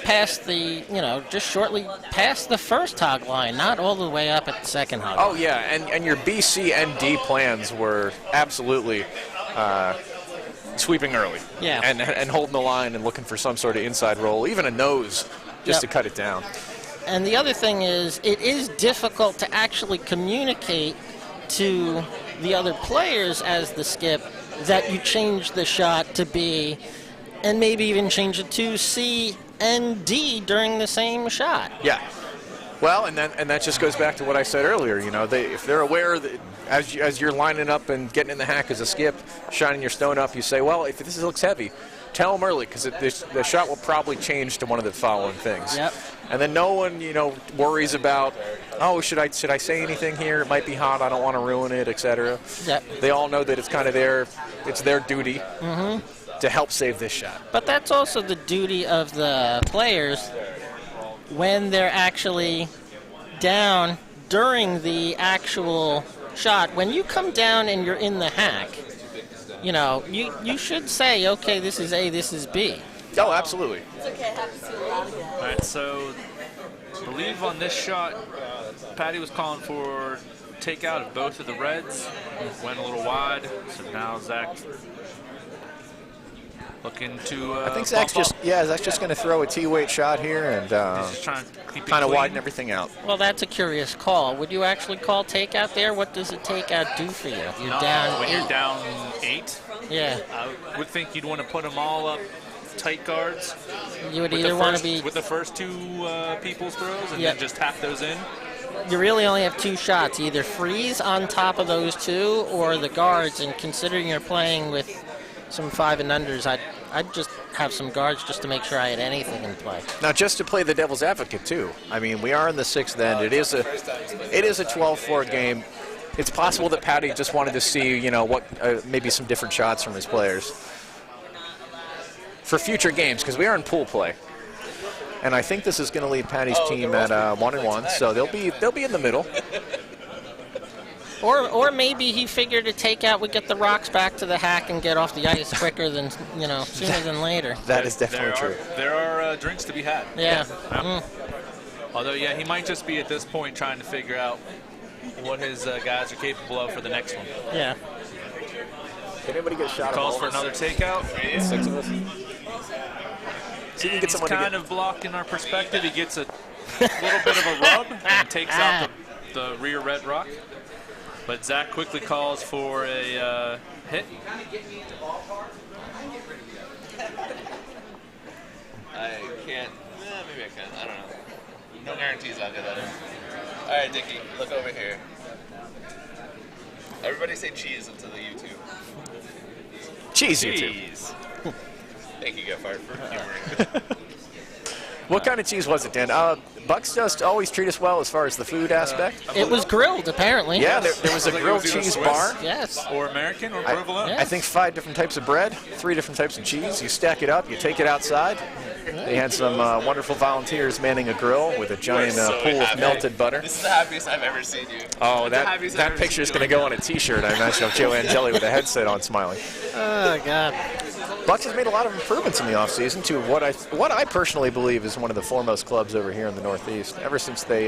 past the, just shortly past the first hog line, not all the way up at the second hog
Oh,
line.
yeah, and your B, C, and D plans were absolutely sweeping early.
Yeah.
And holding the line and looking for some sort of inside roll, even a nose, just
Yep.
to cut it down.
And the other thing is, it is difficult to actually communicate to the other players as the skip that you change the shot to B, and maybe even change it to C and D during the same shot.
Yeah. Well, and that just goes back to what I said earlier. If they're aware that as you're lining up and getting in the hack as a skip, shining your stone up, you say, well, if this looks heavy, tell them early because the shot will probably change to one of the following things.
Yep.
And then no one, worries about, oh, should I say anything here? It might be hot. I don't want to ruin it, etc.
Yep.
They all know that it's kind of it's their duty to help save this shot.
But that's also the duty of the players when they're actually down during the actual shot. When you come down and you're in the hack, you should say, okay, this is A, this is B.
Oh, absolutely.
It's okay, it happens to a lot of guys.
All right, so I believe on this shot, Patty was calling for takeout of both of the reds. Went a little wide, so now Zach looking to.
I think Zach's just going to throw a T-weight shot here and
He's just trying to keep it
kind of
clean.
widen everything out.
Well, that's a curious call. Would you actually call takeout there? What does a takeout do for you? You're down
When
8.
you're down 8,
Yeah.
I would think you'd want to put them all up tight guards.
You would
with
either
the
want to
first-
be...
with the first 2 people's throws and
Yep.
then just tap those in.
You really only have 2 shots. Either freeze on top of those 2 or the guards. And considering you're playing with some 5 and unders, I'd just have some guards just to make sure I had anything in play.
Now, just to play the devil's advocate too. I mean, we are in the 6th end. It is a 12-4 game. It's possible that Patty just wanted to see, maybe some different shots from his players for future games because we are in pool play. And I think this is going to leave Patty's team at 1-1, so they'll be in the middle.
Or maybe he figured a takeout would get the rocks back to the hack and get off the ice quicker than, sooner than later.
That is definitely true.
There are drinks to be had.
Yeah.
Although, yeah, he might just be at this point trying to figure out what his guys are capable of for the next one.
Yeah.
Did anybody get shot?
Calls for another takeout.
6 of us. See if you can get
He's
someone to
kind
get.
of blocking our perspective. He gets a little bit of a rub and takes out the rear red rock. But Zach quickly calls for a hit.
I can't. Maybe I can. I don't know. No guarantees I'll get that in. All right, Dickie, look over here. Everybody say cheese into the YouTube.
Cheese, you two.
Jeez.
Thank you, Get Fired, for humoring.
What kind of cheese was it, Dan? Bucks just always treat us well as far as the food aspect.
It was grilled, apparently.
Yeah, there was a
I think it
grilled
was either
cheese
Swiss.
bar.
Yes.
Or American or
I-
provolone.
Yeah.
I think 5 different types of bread, 3 different types of cheese. You stack it up, you take it outside. They had some wonderful volunteers manning a grill with a giant pool of melted butter.
This is the happiest I've ever seen you.
Oh,
The happiest I've
that
ever
picture is
seen you
going to go on a T-shirt, I imagine, of Joe Angeli with a headset on, smiling.
Oh, God.
Bucks has made a lot of improvements in the offseason to what I personally believe is one of the foremost clubs over here in the Northeast. Ever since they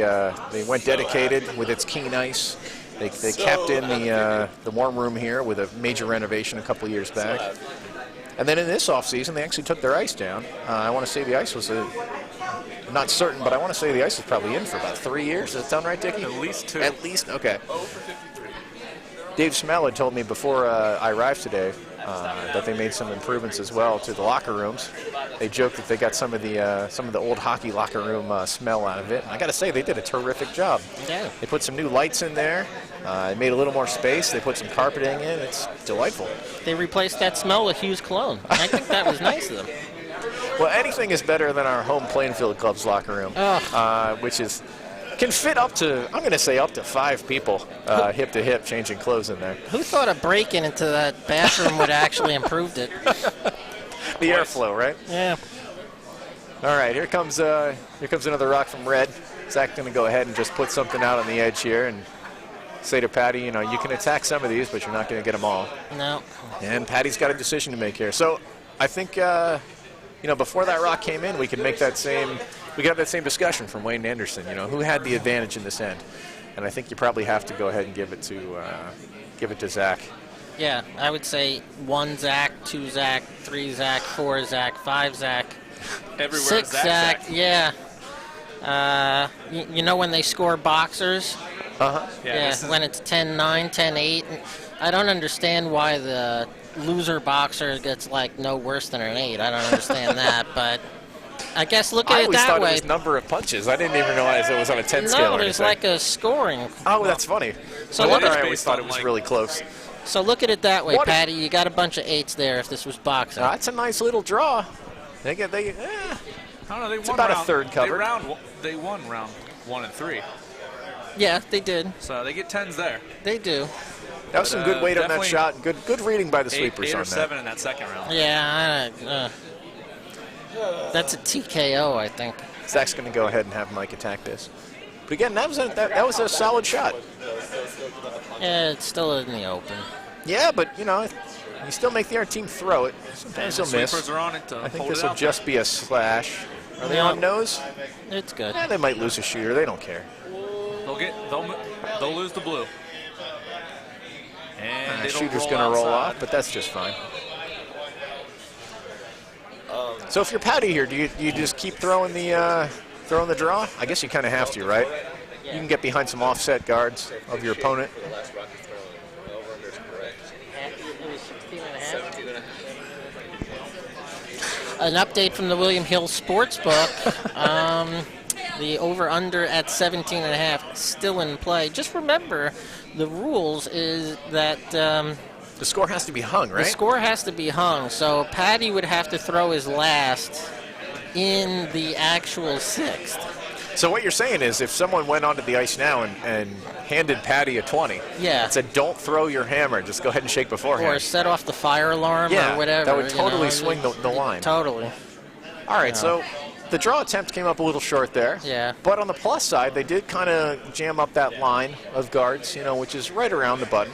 went dedicated with its keen ice, they kept in the warm room here with a major renovation a couple years back. And then in this offseason, they actually took their ice down. I want to say the ice was not certain, but I want to say the ice was probably in for about 3 years. Does that sound right, Dickie?
At least 2.
At least, okay. Dave Smell had told me before I arrived today that they made some improvements as well to the locker rooms. They joked that they got some of the old hockey locker room smell out of it. And I got to say, they did a terrific job.
Yeah.
They put some new lights in there. It made a little more space. They put some carpeting in. It's delightful.
They replaced that smell with Hughes cologne. I think that was nice of them.
Well, anything is better than our home Plainfield Club's locker room, which can fit up to, I'm going to say, up to 5 people hip to hip changing clothes in there.
Who thought a break-in into that bathroom would actually improved it?
The airflow, right?
Yeah.
All right, here comes another rock from Red. Zach's going to go ahead and just put something out on the edge here and say to Patty, you can attack some of these, but you're not going to get them all.
No.
And Patty's got a decision to make here. So I think, before that rock came in, we could have that same discussion from Wayne Anderson. Who had the advantage in this end? And I think you probably have to go ahead and give it to Zach.
Yeah, I would say 1 Zach, 2 Zach, 3 Zach, 4 Zach, 5 Zach,
Everywhere
6 Zach. Yeah. When they score boxers? Yeah, when it's 10-9, 10-8. I don't understand why the loser boxer gets no worse than an 8. I don't understand that, but I guess look at
I
it
always
that
thought
way.
it was number of punches. I didn't even realize it was on a 10 scale.
No,
or
there's
anything.
a scoring.
Oh, that's funny.
So
I
look at
always thought it was really close.
So look at it that way,
What?
Patty. You got a bunch of 8s there if this was boxing.
That's a nice little draw.
I don't know, they
It's
won
about a
round,
third covered.
They won round 1 and 3.
Yeah, they did.
So they get 10s there.
They do.
That was some good weight on that
definitely
shot. Good reading by the
8
sweepers
or
on
7
that.
in that second round.
Yeah, that's a TKO, I think.
Zach's going to go ahead and have Mike attack this. But again, that was a solid shot.
Yeah, it's still in the open.
Yeah, but you still make the other team throw it. Sometimes
The
they'll miss.
sweepers are on it to
I think
hold
this
it
will
out there.
just be a slash. Are they
No.
on nose?
It's good.
Yeah, they might lose a shooter. They don't care.
They'll lose the blue. And it'll
Shooter's
roll
going to roll
outside.
off, but that's just fine. So if you're Patty here, do you just keep throwing the draw? I guess you kind of have to, right? You can get behind some offset guards of your opponent.
An update from the William Hill Sportsbook. The over-under at 17.5 still in play. Just remember, the rules is that
The score has to be hung, right?
the score has to be hung. So Patty would have to throw his last in the actual 6th.
So what you're saying is if someone went onto the ice now and handed Patty a 20
Yeah.
and said, don't throw your hammer, just go ahead and shake beforehand.
Or set off the fire alarm
Yeah,
or whatever.
that would totally swing the line.
Totally.
All right, so the draw attempt came up a little short there.
Yeah.
But on the plus side, they did kind of jam up that line of guards, which is right around the button.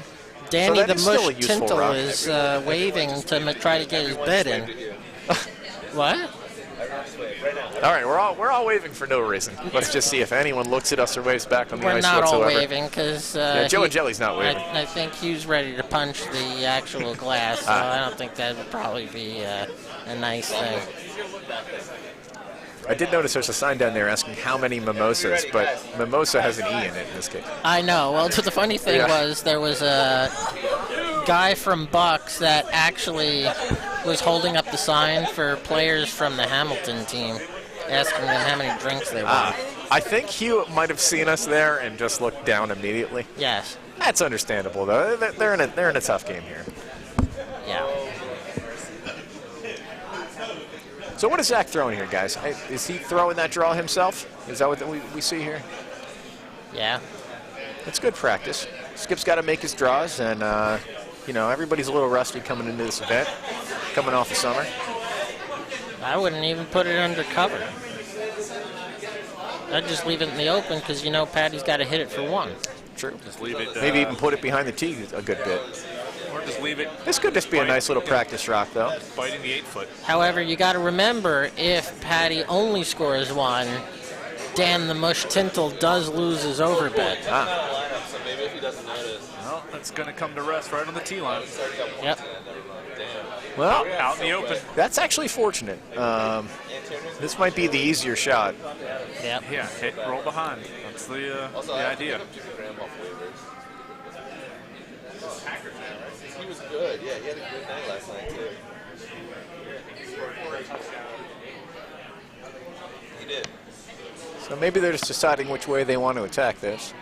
Danny
that
the
is still
Mush
a useful
Tintle
rock.
is waving to try to get his bet in. What?
All right, we're all waving for no reason. Let's just see if anyone looks at us or waves back on the
We're
ice
not all
whatsoever.
waving because
Joe and Jelly's not waving.
I think Hugh's ready to punch the actual glass, so I don't think that would probably be a nice thing.
I did notice there's a sign down there asking how many mimosas, but mimosa has an E in it in this case.
I know. Well, the funny thing was there was a guy from Bucks that actually was holding up the sign for players from the Hamilton team, asking them how many drinks they want.
I think Hugh might have seen us there and just looked down immediately.
Yes.
That's understandable, though. They're in a tough game here.
Yeah.
So what is Zach throwing here, guys? Is he throwing that draw himself? Is that what we see here?
Yeah.
It's good practice. Skip's got to make his draws, and everybody's a little rusty coming into this event, coming off the summer.
I wouldn't even put it under cover. I'd just leave it in the open because Patty's got to hit it for 1.
True.
Just leave it.
Maybe even put it behind the tee a good bit.
Or just leave it.
This could just be a nice little practice rock, though.
Biting the 8-foot.
However, you got to remember, if Patty only scores 1, Dan the Mush Tintle does lose his overbet.
Well, that's going to come to rest right on the tee line.
Yep.
Well,
Out in the open.
that's actually fortunate. This might be the easier shot.
Yep.
Yeah, roll behind. That's the idea.
good. Yeah, he had a good night last night too. He did.
So maybe they're just deciding which way they want to attack this.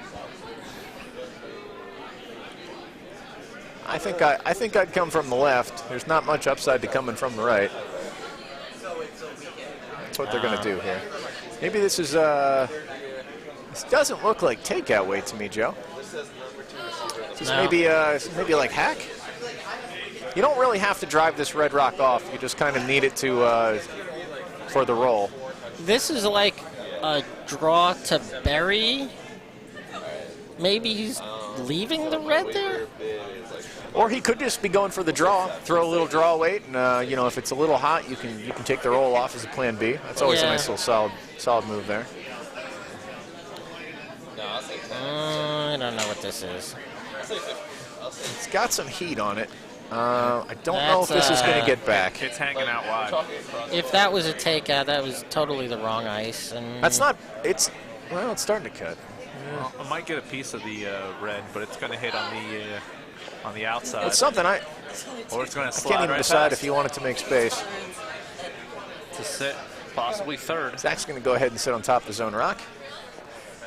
I think I'd come from the left. There's not much upside to coming from the right. That's what they're going to do here. Maybe this is this doesn't look like takeout weight to me, Joe. This
No.
maybe like hack. You don't really have to drive this red rock off. You just kind of need it to for the roll.
This is like a draw to bury. Maybe he's leaving the red there?
Or he could just be going for the draw, throw a little draw weight, and you know, if it's a little hot, you can take the roll off as a plan B. That's always a nice little solid move there.
I don't know what this is.
It's got some heat on it. I don't know if this is going to get back.
It's hanging out wide.
If that was a takeout, that was totally the wrong ice. And
That's not. It's starting to cut.
Well, I might get a piece of the red, but it's going to hit on the outside.
It's something
or it's going to
I
slide
can't even
right
decide
past
if you want it to make space.
to sit, possibly third.
Zach's going to go ahead and sit on top of the zone rock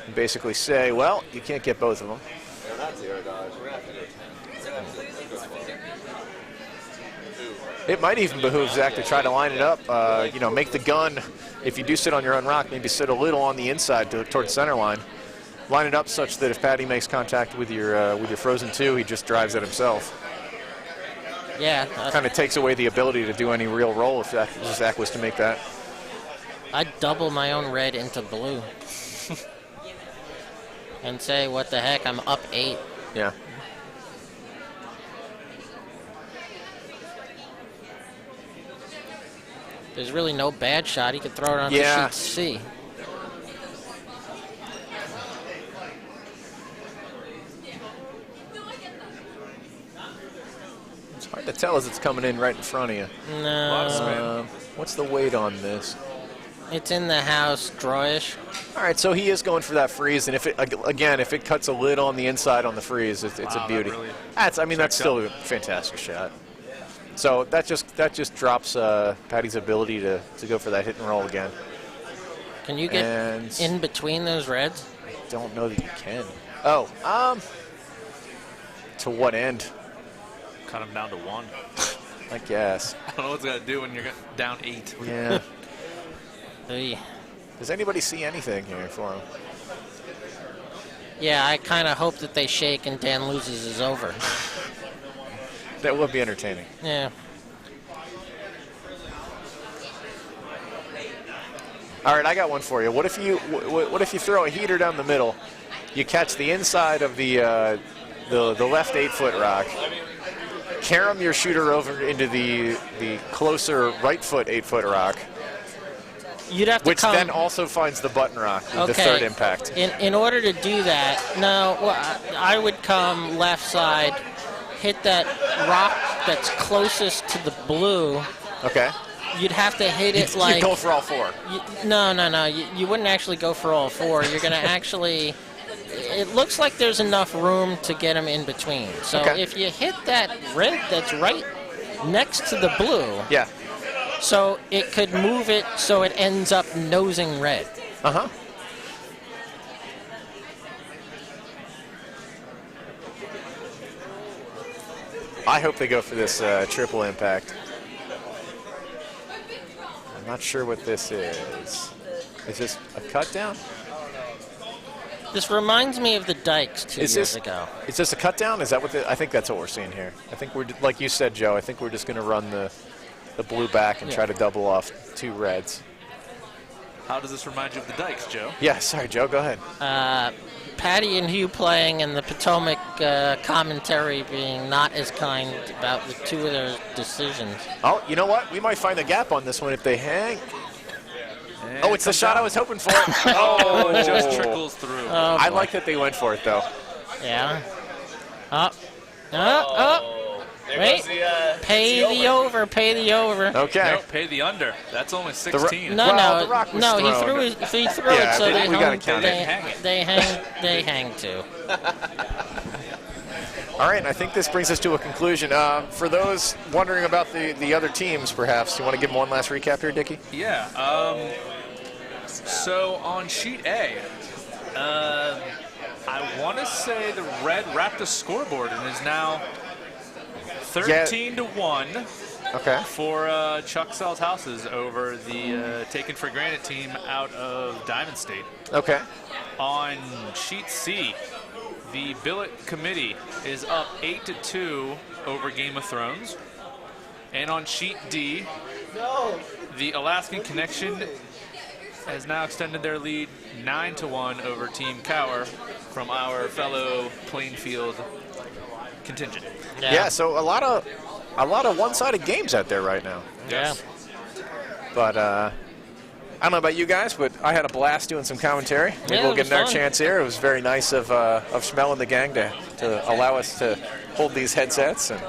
and basically say, well, you can't get both of them.
They're not $0. We're going to have to go 10.
It might even behoove Zach to try to line it up, you know, make the gun, if you do sit on your own rock, maybe sit a little on the inside towards center line. Line it up such that if Patty makes contact with your frozen 2, he just drives it himself.
yeah,
Kind of takes away the ability to do any real roll if Zach was to make that.
I'd double my own red into blue. And say, what the heck, I'm up 8.
Yeah.
There's really no bad shot. He could throw it on
Yeah.
sheet C.
It's hard to tell as it's coming in right in front of you.
No,
What's the weight on this?
it's in the house, drawish.
All right, so he is going for that freeze, and if it cuts a little on the inside on the freeze, it's
Wow,
a beauty.
that really
That's still a fantastic shot. So that just drops Patty's ability to go for that hit and roll again.
Can you get
And
in between those reds?
don't know that you can. Oh, to what end?
Cut him down to 1.
I guess.
I don't know what it's going to do when you're down 8.
Yeah.
Hey.
Does anybody see anything here for him?
Yeah, I kind of hope that they shake and Dan loses his over.
That would be entertaining.
Yeah.
All right, I got one for you. What if you throw a heater down the middle? You catch the inside of the left 8-foot rock, carom your shooter over into the closer right foot 8-foot rock,
You'd have to
which
come.
then also finds the button rock with the third impact.
In order to do that, no, well, I would come left side, hit that rock that's closest to the blue.
Okay.
You'd have to hit it
You
like.
go for all 4.
No. You wouldn't actually go for all 4. You're going to actually. It looks like there's enough room to get them in between. So
Okay.
if you hit that red that's right next to the blue,
Yeah.
so it could move it so it ends up nosing red.
Uh-huh. I hope they go for this triple impact. I'm not sure what this is. Is this a cut down?
This reminds me of the Dykes 2 years ago.
Is this a cut down? Is that what I think that's what we're seeing here. I think we're, like you said, Joe, I think we're just going to run the blue back and try to double off 2 reds.
How does this remind you of the Dykes, Joe?
Yeah, sorry, Joe, go ahead.
Patty and Hugh playing and the Potomac commentary being not as kind about the 2 of their decisions.
Oh, you know what? We might find a gap on this one if they hang. Oh, it's the shot I was hoping for.
Oh, it just trickles through.
I like that they went for it, though.
Yeah. Up. Wait. Pay the over. Pay the over.
Okay.
Nope, pay the under. That's only 16.
No,
the rock was
no.
thrown.
He threw
Yeah,
it, so
we gotta count it.
they hang too.
All right, I think this brings us to a conclusion. For those wondering about the other teams, perhaps, you want to give them one last recap here, Dickie?
Yeah. So on sheet A, I want to say the red wrapped the scoreboard and is now 13-1
Okay.
for Chuck Sells Houses over the Taken for Granted team out of Diamond State.
Okay.
On sheet C, the Billet Committee is up 8-2 over Game of Thrones. And on sheet D, the Alaskan Connection has now extended their lead 9-1 over Team Cower from our fellow Plainfield contingent.
Yeah. So a lot of one-sided games out there right now.
Yeah.
But I don't know about you guys, but I had a blast doing some commentary. Maybe
Yeah,
we'll
it
get
was
another
fun.
chance here. It was very nice of Schmel and the gang to allow us to hold these headsets. And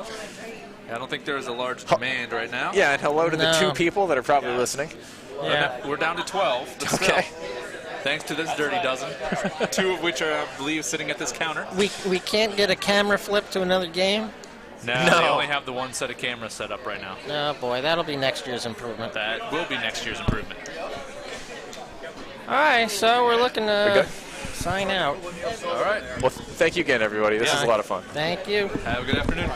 I don't think there is a large demand right now.
yeah, and hello to the
No.
2 people that are probably listening.
Yeah.
We're down to 12. But still,
Okay.
thanks to this dirty dozen, 2 of which are, I believe, sitting at this counter.
We can't get a camera flip to another game?
No,
No.
they only have the one set of cameras set up right now.
Oh, boy, that'll be next year's improvement.
That will be next year's improvement.
All right, so we're looking
We
to
good?
sign out.
All right.
Well, thank you again, everybody. This is a lot of fun.
Thank you.
Have a good afternoon.